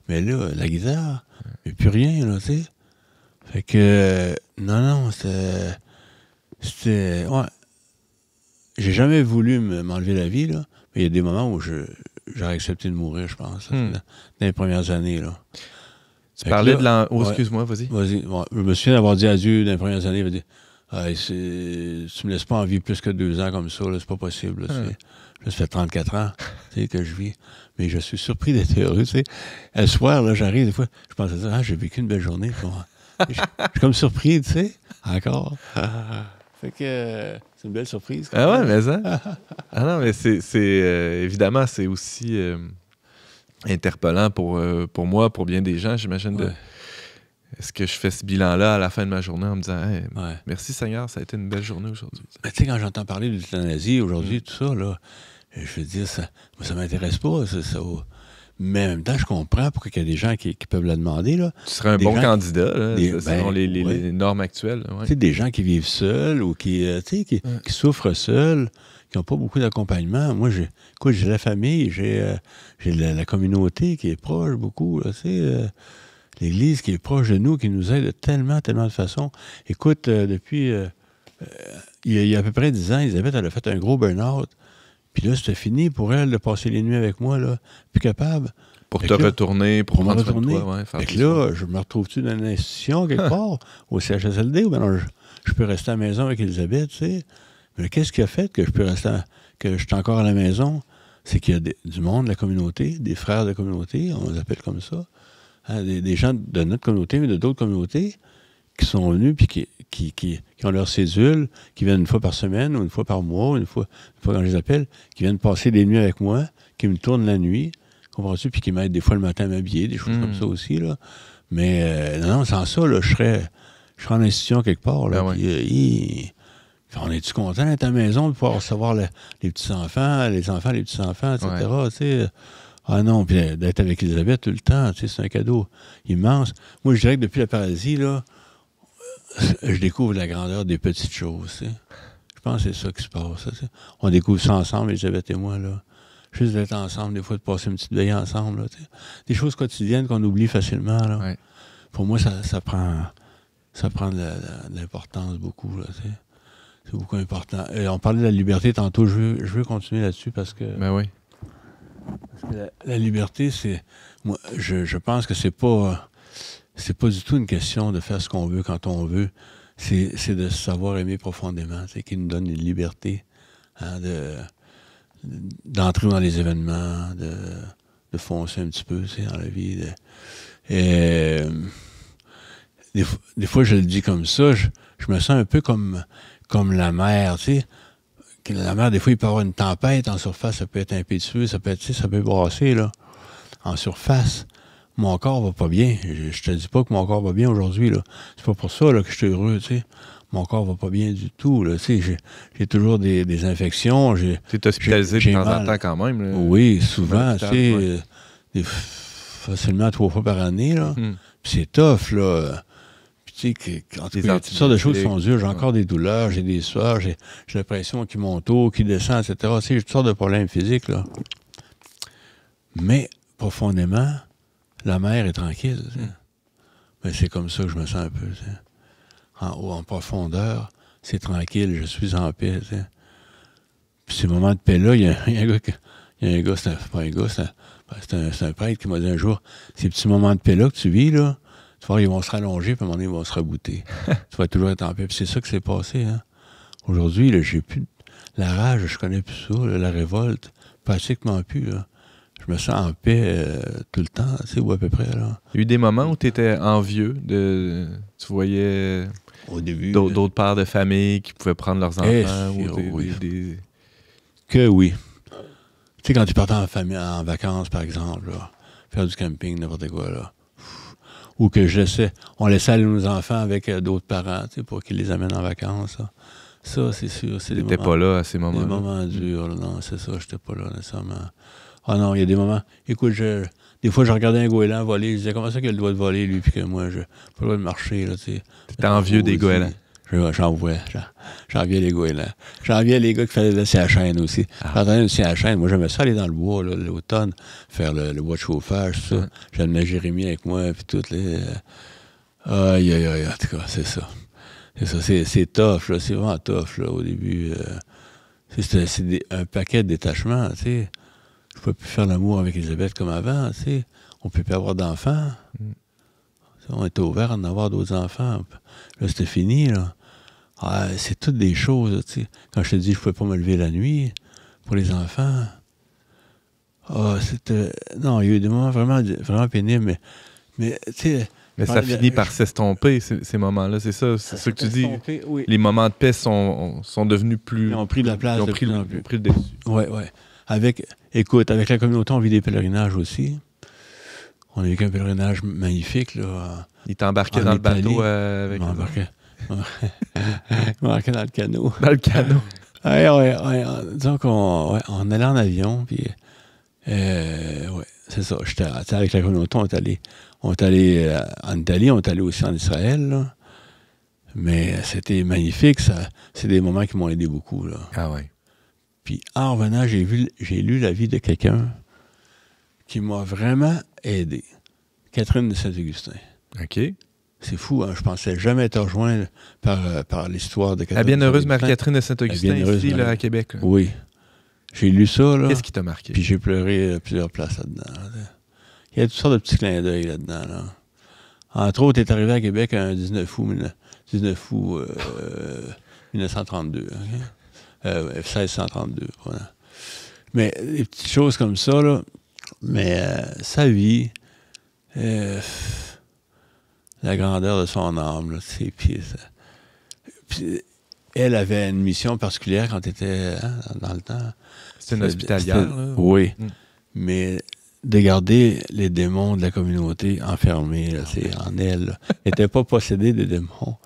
Mais là, la guitare, il n'y a plus rien, là, tu sais. Fait que, non, c'était, ouais. J'ai jamais voulu m'enlever la vie, là, mais il y a des moments où j'aurais accepté de mourir, je pense, dans les premières années, là. Tu parlais de l'an... Oh, excuse-moi, vas-y. Vas-y. Bon, je me souviens d'avoir dit à Dieu dans les premières années, il m'a dit tu me laisses pas en vie plus que 2 ans comme ça, là, c'est pas possible. Là, ça fait 34 ans que je vis. Mais je suis surpris d'être heureux. Tu sais. Le soir, là, j'arrive, des fois, je pense à ça, j'ai vécu une belle journée. Je suis comme surpris, tu sais, encore. Fait que c'est une belle surprise. Ah ouais, mais ça. Ah non, mais c'est évidemment, c'est aussi interpellant pour moi, pour bien des gens, j'imagine. Est-ce que je fais ce bilan-là à la fin de ma journée en me disant hey, merci Seigneur, ça a été une belle journée aujourd'hui. Tu sais, quand j'entends parler d'euthanasie aujourd'hui, tout ça, là, je veux dire, ça m'intéresse pas. Ça. Mais en même temps, je comprends pourquoi il y a des gens qui peuvent la demander. Là. Tu serais un bon candidat, là, selon les normes actuelles. Ouais. Tu sais, des gens qui vivent seuls ou qui souffrent seuls, qui n'ont pas beaucoup d'accompagnement. Moi, j'ai la famille, j'ai la communauté qui est proche beaucoup. Là, l'Église qui est proche de nous, qui nous aide de tellement de façons. Écoute, depuis il y a à peu près 10 ans, Elisabeth, elle a fait un gros burn-out. Puis là, c'était fini pour elle de passer les nuits avec moi, là, plus capable. Pour te retourner, pour prendre soin de toi. Ouais, fait que là, je me retrouve-tu dans une institution quelque part, au CHSLD, ou bien je peux rester à la maison avec Elisabeth, tu sais. Mais qu'est-ce qui a fait que je peux rester, que je suis encore à la maison? C'est qu'il y a du monde de la communauté, des frères de la communauté, on les appelle comme ça, hein, des gens de notre communauté, mais de d'autres communautés, qui sont venus, puis qui ont leur cédule, qui viennent une fois par semaine, ou une fois par mois, une fois quand je les appelle, qui viennent passer des nuits avec moi, qui me tournent la nuit, comprends-tu, puis qui m'aident des fois le matin à m'habiller, des choses comme ça aussi, là. Mais non, sans ça, là, je serais en institution quelque part, là, puis, on est-tu content d'être à la maison, de pouvoir recevoir les petits-enfants, les petits-enfants, etc., tu sais. Ah non, puis d'être avec Elisabeth tout le temps, tu sais, c'est un cadeau immense. Moi, je dirais que depuis la paralysie, là, je découvre la grandeur des petites choses. T'sais. Je pense que c'est ça qui se passe. T'sais. On découvre ça ensemble, Elisabeth et moi. Là. Juste d'être ensemble, des fois de passer une petite veille ensemble. Là, des choses quotidiennes qu'on oublie facilement. Là. Ouais. Pour moi, ça prend de l'importance beaucoup. Là, c'est beaucoup important. Et on parlait de la liberté tantôt. Je veux continuer là-dessus parce que... Ben oui. Parce que la liberté, c'est... Moi, je pense que c'est pas du tout une question de faire ce qu'on veut quand on veut. C'est de savoir aimer profondément, c'est qui nous donne une liberté, hein, d'entrer dans les événements, de foncer un petit peu, dans la vie. Et des fois, je le dis comme ça, je me sens un peu comme la mer, tu sais. La mer, des fois, il peut y avoir une tempête en surface, ça peut être impétueux, ça peut brasser, là, en surface. Mon corps va pas bien. Je te dis pas que mon corps va bien aujourd'hui, là. C'est pas pour ça, là, que je suis heureux, tu sais. Mon corps va pas bien du tout, là. Tu sais, j'ai toujours des infections. Tu es hospitalisé de temps en temps quand même, là. Oui, souvent, tu sais. Facilement 3 fois par année, là. Puis c'est tough, là. Puis tu sais, quand il y a toutes sortes de choses qui sont dures. J'ai encore des douleurs, j'ai des sueurs, j'ai la pression qui monte haut, qui descend, etc. Tu sais, j'ai toutes sortes de problèmes physiques, là. Mais, profondément, la mer est tranquille. Mais c'est comme ça que je me sens un peu. En haut, en profondeur, c'est tranquille, je suis en paix. T'sais. Puis ces moments de paix-là, il y a un gars, c'est un prêtre qui m'a dit un jour, ces petits moments de paix-là que tu vis, là, tu vois, ils vont se rallonger, puis à un moment donné, ils vont se rebouter. Tu vas toujours être en paix. Puis c'est ça qui s'est passé. Hein. Aujourd'hui, là, j'ai plus... La rage, je connais plus ça. Là, la révolte, pratiquement plus. Là. Je me sens en paix tout le temps, tu sais, ou à peu près. Là. Il y a eu des moments où tu étais envieux. Tu voyais au début, d'autres pères de famille qui pouvaient prendre leurs enfants. Que oui. Tu sais, quand tu partais en vacances, par exemple, là, faire du camping, n'importe quoi, là. Ou que on laissait aller nos enfants avec d'autres parents, tu sais, pour qu'ils les amènent en vacances. Là. Ça, c'est sûr. T'étais pas là à ces moments-là. Des moments durs, là, non, c'est ça, j'étais pas là nécessairement. Ah non, il y a des moments... Écoute, des fois, je regardais un goéland voler, je disais, comment ça qu'il a le droit de voler, lui, puis que moi, j'ai pas le droit de marcher, là, tu sais. T'étais envieux des goélands. J'enviais les goélands. J'enviais les gars qui faisaient laisser la chaîne aussi. J'entendais aussi la chaîne. Moi, j'aimais ça aller dans le bois, là, l'automne, faire le bois de chauffage, tout ça. J'amenais Jérémie avec moi, puis tout, les... Aïe, en tout cas, c'est ça. C'est tough, là, c'est vraiment tough, là, au début. C'est un paquet de détachements, tu sais. Je ne pouvais plus faire l'amour avec Elisabeth comme avant, tu sais. On ne peut plus avoir d'enfants. On était ouvert à en avoir d'autres enfants. Là, c'était fini, là. Ah, c'est toutes des choses, tu sais. Quand je te dis que je ne pouvais pas me lever la nuit pour les enfants. C'était... Non, il y a eu des moments vraiment, vraiment pénibles, mais tu sais... Mais ça finit par s'estomper, ces moments-là, c'est ça? C'est ce que tu dis? Oui. Les moments de paix sont devenus plus... Ils ont pris de la place. Ils ont pris le dessus. Oui. Écoute, avec la communauté, on vit des pèlerinages aussi. On a vécu un pèlerinage magnifique, là. Il t'embarquait dans Italie. Le bateau avec... Il m'embarquait dans le canot. Dans le canot. Oui. Disons qu'on allait en avion, puis Oui, c'est ça. Avec la communauté, on est allé en Italie, on est allé aussi en Israël, là. Mais c'était magnifique, ça. C'est des moments qui m'ont aidé beaucoup, là. Ah ouais. Puis en revenant, j'ai lu la vie de quelqu'un qui m'a vraiment aidé. Catherine de Saint-Augustin. OK. C'est fou, hein? Je pensais jamais être rejoint par l'histoire de Catherine. La bienheureuse Marie-Catherine de Saint-Augustin, ici, là, Marie. à Québec. Là. Oui. J'ai lu ça, là. Qu'est-ce qui t'a marqué? Puis j'ai pleuré à plusieurs places là-dedans. Là. Il y a toutes sortes de petits clins d'œil là-dedans. Là. Entre autres, est arrivé à Québec un 19 août 1932. Okay? 1632, voilà. Mais des petites choses comme ça, là. Mais sa vie, la grandeur de son âme, là, puis elle avait une mission particulière quand elle était dans le temps. C'était une hospitalière, là? Oui. Mais de garder les démons de la communauté enfermés, là, en elle. Là. Elle n'était pas possédée des démons,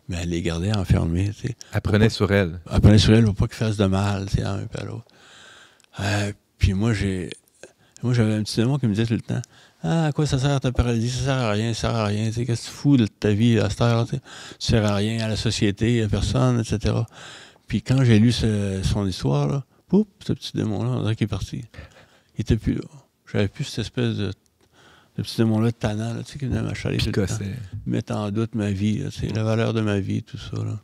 mais elle les gardait enfermés. Elle prenait sur elle. Elle prenait sur elle pour pas qu'ils fassent de mal, à un peu à l'autre. Puis moi, j'avais un petit démon qui me disait tout le temps, « Ah, à quoi ça sert ta paralysie? Ça sert à rien, ça sert à rien. Qu'est-ce que tu fous de ta vie à cette heure? Tu sers à rien à la société, à personne, etc. » Puis quand j'ai lu son histoire, là, pouf, ce petit démon-là, on dirait qu'il est parti. Il était plus là. J'avais plus cette espèce de petit démon-là de tannant, là, qui venait m'achaler tout le temps. Mettre en doute ma vie, là, la valeur de ma vie, tout ça. Là.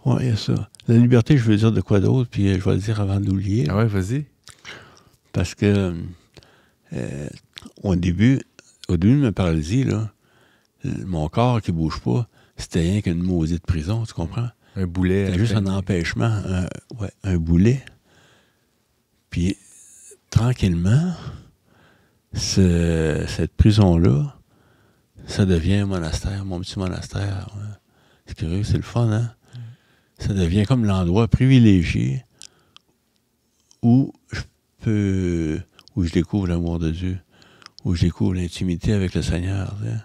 Ouais, il y a ça. La liberté, je veux dire de quoi d'autre, puis je vais le dire avant d'oublier. Ah ouais, vas-y. Parce que au début de ma paralysie, là, mon corps qui bouge pas, c'était rien qu'une maudite prison, tu comprends? Un boulet. C'était juste un empêchement, un boulet. Puis, tranquillement, cette prison-là, ça devient un monastère, mon petit monastère. Ouais. C'est curieux, c'est le fun, hein? Ça devient comme l'endroit privilégié où je découvre l'amour de Dieu, où je découvre l'intimité avec le Seigneur. T'sais.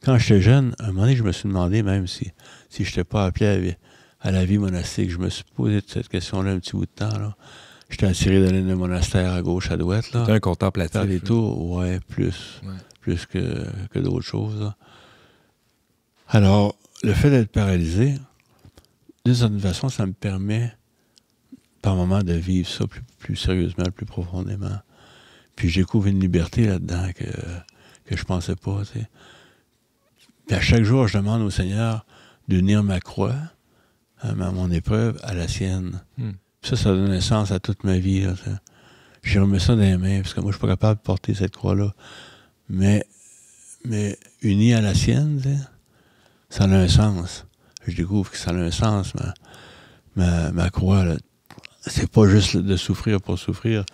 Quand j'étais jeune, à un moment donné, je me suis demandé même si je n'étais pas appelé à la vie monastique. Je me suis posé cette question-là un petit bout de temps. Là. J'étais attiré d'aller dans le monastère à gauche, à droite. C'était un contemplatif. Faire des tours, ouais, plus que d'autres choses. Là. Alors, le fait d'être paralysé, d'une certaine façon, ça me permet par moment de vivre ça plus sérieusement, plus profondément. Puis je découvre une liberté là-dedans que je pensais pas. T'sais. Puis à chaque jour, je demande au Seigneur d'unir ma croix, mon épreuve, à la sienne. Puis ça donne un sens à toute ma vie. Là, je remets ça dans les mains, parce que moi, je suis pas capable de porter cette croix-là. Mais unie à la sienne, ça a un sens. Je découvre que ça a un sens, ma croix. Là. C'est pas juste de souffrir pour souffrir,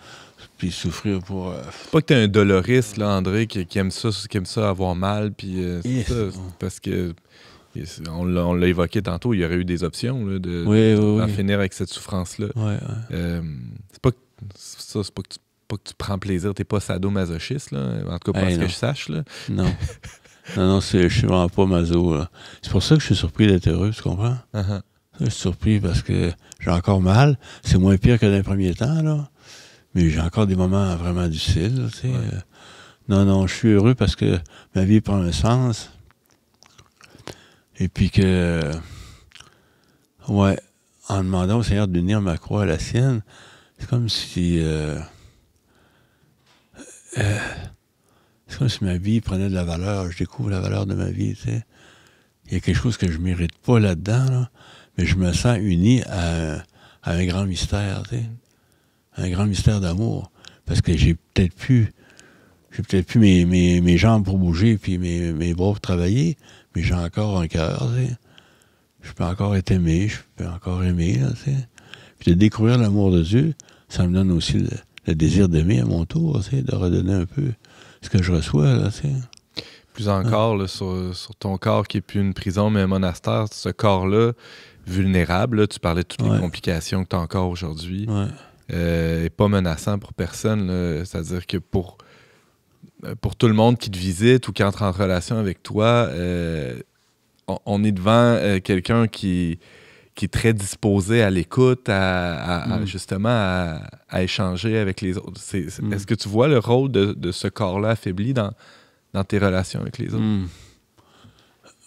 puis souffrir pour... Pas que t'es un doloriste, là, André, qui aime ça avoir mal, puis c'est ça, parce que on l'a évoqué tantôt, il y aurait eu des options là, d'en finir avec cette souffrance-là. Ouais. C'est pas que tu prends plaisir, t'es pas sadomasochiste, là, en tout cas, parce que je sache. Là. Non. non, je suis vraiment pas maso. Là. C'est pour ça que je suis surpris d'être heureux, tu comprends? Uh-huh. Je suis surpris parce que j'ai encore mal. C'est moins pire que dans les premiers temps, là. Mais j'ai encore des moments vraiment difficiles, tu sais. Ouais. Non, je suis heureux parce que ma vie prend un sens. Et puis que, en demandant au Seigneur d'unir ma croix à la sienne, c'est comme si ma vie prenait de la valeur. Je découvre la valeur de ma vie, tu sais. Il y a quelque chose que je ne mérite pas là-dedans, là, mais je me sens uni à un grand mystère, tu sais. Un grand mystère d'amour. Parce que j'ai peut-être plus mes jambes pour bouger puis mes bras pour travailler, mais j'ai encore un cœur, tu sais. Je peux encore être aimé, je peux encore aimer, là, tu sais. Puis de découvrir l'amour de Dieu, ça me donne aussi le désir d'aimer à mon tour, tu sais, de redonner un peu ce que je reçois, là, tu sais. Plus encore, là, sur ton corps qui n'est plus une prison, mais un monastère, ce corps-là, vulnérable, là, tu parlais de toutes les complications que tu as encore aujourd'hui, et pas menaçant pour personne, là, c'est-à-dire que pour tout le monde qui te visite ou qui entre en relation avec toi, on est devant quelqu'un qui qui est très disposé à l'écoute, justement à échanger avec les autres. Est-ce que tu vois le rôle de ce corps-là affaibli dans tes relations avec les autres?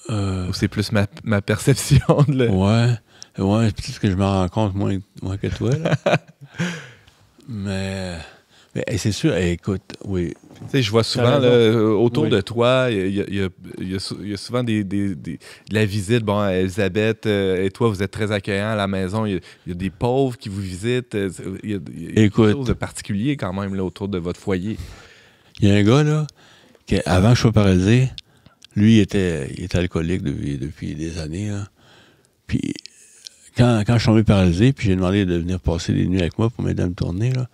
Ou c'est plus ma perception de Ouais, peut-être que je me rends compte moins que toi, là. Mais c'est sûr, écoute, oui. Tu sais, je vois souvent autour de toi, il y a souvent de la visite. Bon, Elisabeth et toi, vous êtes très accueillants à la maison. Il y a des pauvres qui vous visitent. Il y a quelque chose de particulier quand même là, autour de votre foyer. Il y a un gars, là, qui, avant que je sois paralysé, lui, il était alcoolique depuis des années. Là. Puis, quand je suis tombé paralysé, puis j'ai demandé de venir passer des nuits avec moi pour m'aider à me tourner, là,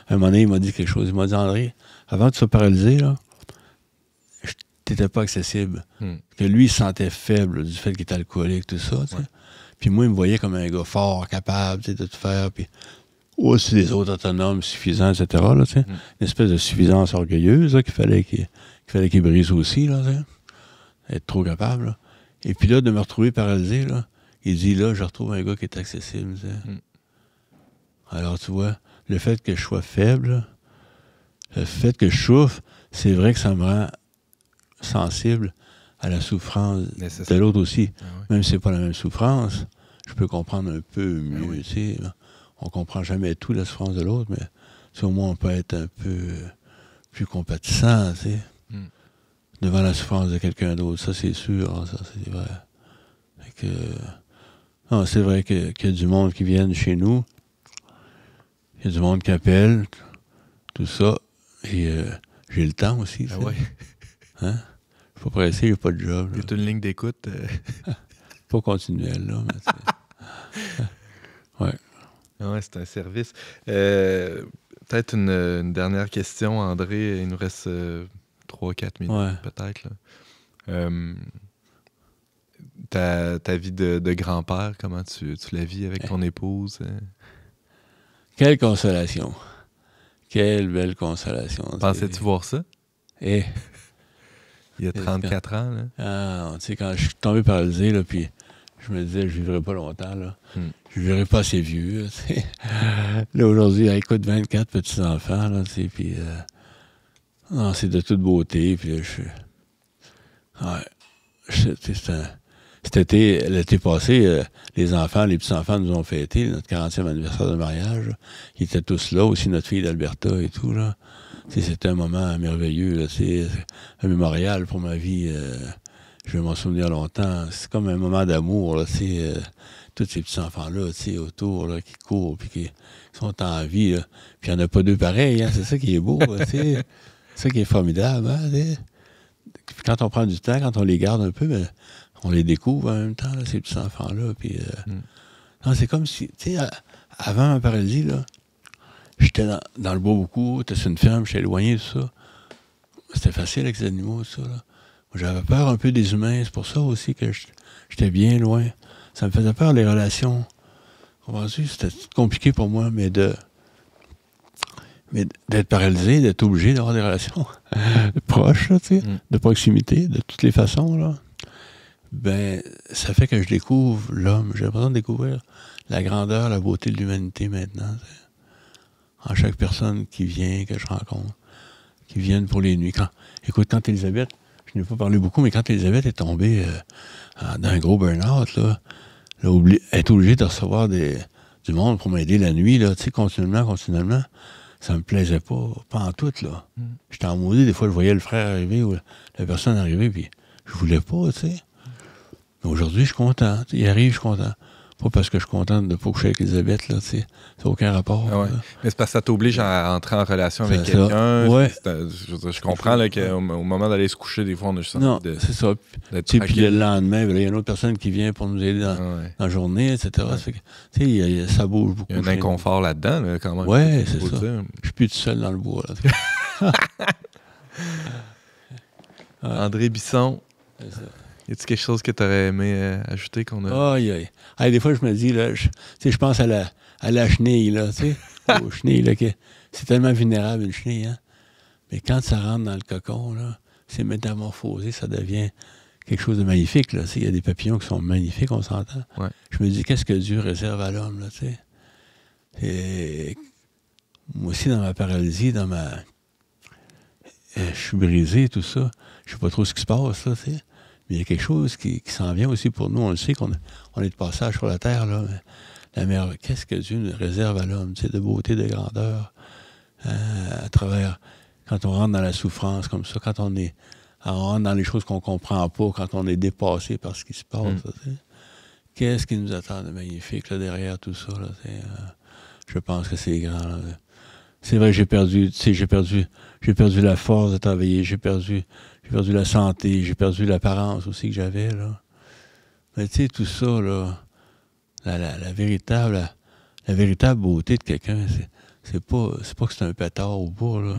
à un moment donné, il m'a dit quelque chose. Il m'a dit, André, avant que tu sois paralysé, là, t'étais pas accessible. Que lui, il se sentait faible du fait qu'il était alcoolique, tout ça. Ouais. Puis moi, il me voyait comme un gars fort, capable de tout faire. Puis aussi des autres autonomes, suffisants, etc. Là, une espèce de suffisance orgueilleuse là, qu'il fallait qu'il brise aussi. Là, être trop capable. Là. Et puis là, de me retrouver paralysé, là, il dit, là, je retrouve un gars qui est accessible. Alors, tu vois, le fait que je sois faible, le fait que je souffre, c'est vrai que ça me rend sensible à la souffrance de l'autre aussi. Ah ouais. Même si c'est pas la même souffrance, je peux comprendre un peu mieux. Tu sais, on comprend jamais tout la souffrance de l'autre, mais au moins on peut être un peu plus compatissant, tu sais, devant la souffrance de quelqu'un d'autre. Ça, c'est sûr. Ça, c'est vrai. C'est vrai qu'il y a du monde qui vient chez nous. Il y a du monde qui appelle, tout ça. Et j'ai le temps aussi. Ah ouais. Hein? Je suis pas pressé, j'ai pas de job. C'est une ligne d'écoute. Pas continuelle, là. Mais ouais, c'est un service. Peut-être une dernière question, André. Il nous reste 3-4 minutes, peut-être. Ta vie de grand-père, comment tu la vis avec ton épouse? Quelle consolation. Quelle belle consolation. Pensais-tu voir ça? Il y a 34 ans, là? Ah, tu sais, quand je suis tombé paralysé, là, puis je me disais, je vivrai pas longtemps, là. Je vivrai pas assez vieux, là, tu sais. Là, aujourd'hui, écoute, 24 petits-enfants, là, tu sais, puis... non, c'est de toute beauté, puis là, cet été, l'été passé, les petits-enfants nous ont fêté notre 40e anniversaire de mariage. Là. Ils étaient tous là, aussi notre fille d'Alberta et tout, là. C'était un moment merveilleux, là. C'est un mémorial pour ma vie. Je vais m'en souvenir longtemps. C'est comme un moment d'amour, là, tous ces petits-enfants-là, autour, là, qui courent, puis qui sont en vie, là. Puis il n'y en a pas deux pareils, hein. C'est ça qui est beau, c'est ça qui est formidable, hein, quand on prend du temps, quand on les garde un peu, on les découvre en même temps, là, ces petits-enfants-là. Puis, non, c'est comme si, tu sais, avant ma paralysie, là, j'étais dans le bois beaucoup, j'étais sur une ferme, j'étais éloigné de ça. C'était facile avec les animaux, ça, là. J'avais peur un peu des humains, c'est pour ça aussi que j'étais bien loin. Ça me faisait peur, les relations. C'était compliqué pour moi, mais d'être paralysé, d'être obligé d'avoir des relations proches, là, tu sais, de proximité, de toutes les façons, là. Ben, ça fait que je découvre l'homme. J'ai l'impression de découvrir la grandeur, la beauté de l'humanité maintenant. T'sais. En chaque personne qui vient, que je rencontre, qui viennent pour les nuits. Quand Elisabeth, je n'ai pas parlé beaucoup, mais quand Elisabeth est tombée dans un gros burn-out, là, elle est obligée de recevoir du monde pour m'aider la nuit, là, continuellement, ça me plaisait pas en tout, là. J'étais en maudit, des fois, je voyais le frère arriver ou la personne arriver, puis je voulais pas, tu sais. Mais aujourd'hui, je suis content. Il arrive, je suis content. Pas parce que je suis content de ne pas coucher avec Elisabeth, là, tu sais. Ça n'a aucun rapport. Ah ouais. Mais c'est parce que ça t'oblige à entrer en relation avec quelqu'un. Ouais. Je comprends là, qu'au moment d'aller se coucher, des fois, on a juste envie c'est ça. Puis le lendemain, il y a une autre personne qui vient pour nous aider dans la journée, etc. Ouais. Ça, fait que, ça bouge beaucoup. Il y a un inconfort là-dedans, là, quand même. Oui, c'est ça. Je suis plus tout seul dans le bois. Là. André Bisson. C'est ça. Y a-t-il quelque chose que tu aurais aimé ajouter qu'on a... Aïe. Des fois, je me dis, là, je pense à la chenille, là, tu sais, aux chenilles, là, c'est tellement vulnérable, une chenille, hein. Mais quand ça rentre dans le cocon, là, c'est métamorphosé, ça devient quelque chose de magnifique. Là. Il y a des papillons qui sont magnifiques, on s'entend. Ouais. Je me dis, qu'est-ce que Dieu réserve à l'homme, là, tu sais? Et moi aussi, dans ma paralysie, je suis brisé, tout ça. Je sais pas trop ce qui se passe, là, tu sais. Mais il y a quelque chose qui s'en vient aussi pour nous. On le sait qu'on est de passage sur la terre, là. Mais la mer, qu'est-ce que Dieu nous réserve à l'homme, tu sais, de beauté, de grandeur, à travers, quand on rentre dans la souffrance comme ça, quand on rentre dans les choses qu'on comprend pas, quand on est dépassé par ce qui se passe, là, tu sais. Qu'est-ce qui nous attend de magnifique, là, derrière tout ça, là, tu sais. Je pense que c'est grand, là. C'est vrai que j'ai perdu la force de travailler, j'ai perdu la santé, j'ai perdu l'apparence aussi que j'avais, là. Mais tu sais, tout ça, là, la véritable beauté de quelqu'un, c'est pas que c'est un pétard ou pas, là.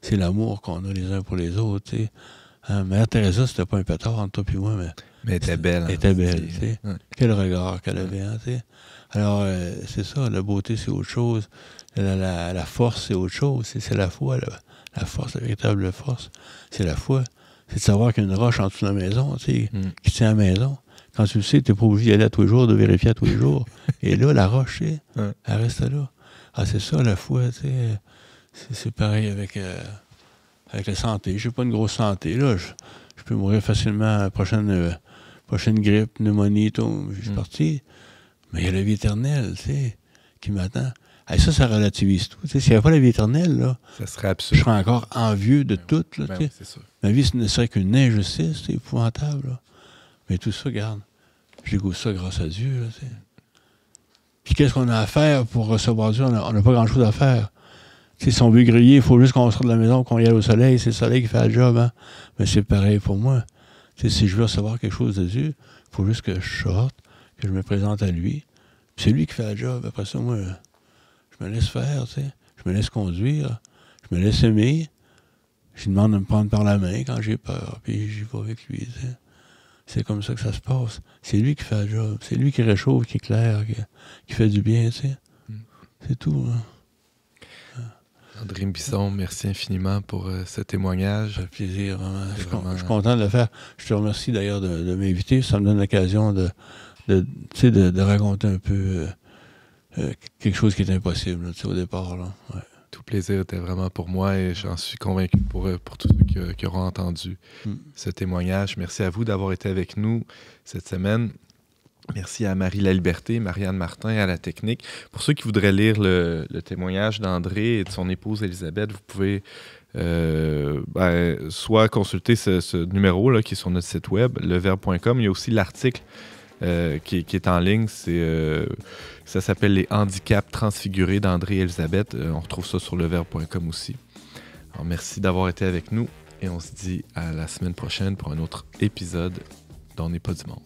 C'est l'amour qu'on a les uns pour les autres, tu sais. Mère Teresa, c'était pas un pétard entre toi et moi, mais elle était belle. Elle était belle, tu sais. Ouais. Quel regard qu'elle avait, hein, tu sais. Alors, c'est ça, la beauté, c'est autre chose. La force, c'est autre chose. C'est la foi, la force, la véritable force. C'est la foi. C'est de savoir qu'il y a une roche en dessous de la maison, tu sais, qui tient à la maison. Quand tu le sais, tu n'es pas obligé d'y aller à tous les jours, de vérifier à tous les jours. Et là, la roche, tu sais, elle reste là. Ah, c'est ça, la foi, tu sais. C'est pareil avec la santé. J'ai pas une grosse santé, là. Je peux mourir facilement à la prochaine grippe, pneumonie, tout. Je suis parti. Mais il y a la vie éternelle, tu sais, qui m'attend. Et ça relativise tout. S'il n'y avait pas la vie éternelle, là, ça serait absurde. Je serais encore envieux de tout. Là, oui, c'est sûr. Ma vie, ce ne serait qu'une injustice, c'est épouvantable. Là. Mais tout ça, regarde, j'ai goûté ça grâce à Dieu. Là, puis qu'est-ce qu'on a à faire pour recevoir Dieu? On n'a pas grand-chose à faire. T'sais, si on veut griller, il faut juste qu'on sorte de la maison, qu'on y aille au soleil. C'est le soleil qui fait le job. Hein? Mais c'est pareil pour moi. T'sais, si je veux recevoir quelque chose de Dieu, il faut juste que je sorte, que je me présente à lui. Puis c'est lui qui fait le job. Après ça, moi, je me laisse faire. T'sais. Je me laisse conduire. Je me laisse aimer. Je lui demande de me prendre par la main quand j'ai peur. Puis j'y vais avec lui. T'sais. C'est comme ça que ça se passe. C'est lui qui fait le job. C'est lui qui réchauffe, qui éclaire, qui fait du bien. T'sais. C'est tout. Hein. André Bisson, merci infiniment pour ce témoignage. Ça fait plaisir, vraiment. Je suis content de le faire. Je te remercie d'ailleurs de m'inviter. Ça me donne l'occasion de raconter un peu quelque chose qui est impossible au départ. Là. Ouais. Tout plaisir était vraiment pour moi et j'en suis convaincu pour tous ceux qui auront entendu ce témoignage. Merci à vous d'avoir été avec nous cette semaine. Merci à Marie Laliberté, Marianne Martin à la technique. Pour ceux qui voudraient lire le témoignage d'André et de son épouse Elisabeth, vous pouvez soit consulter ce numéro là, qui est sur notre site web, leverbe.com. Il y a aussi l'article qui est en ligne. Ça s'appelle « Les handicaps transfigurés d'André et Elisabeth ». On retrouve ça sur leverbe.com aussi. Alors, merci d'avoir été avec nous et on se dit à la semaine prochaine pour un autre épisode d'On n'est pas du monde.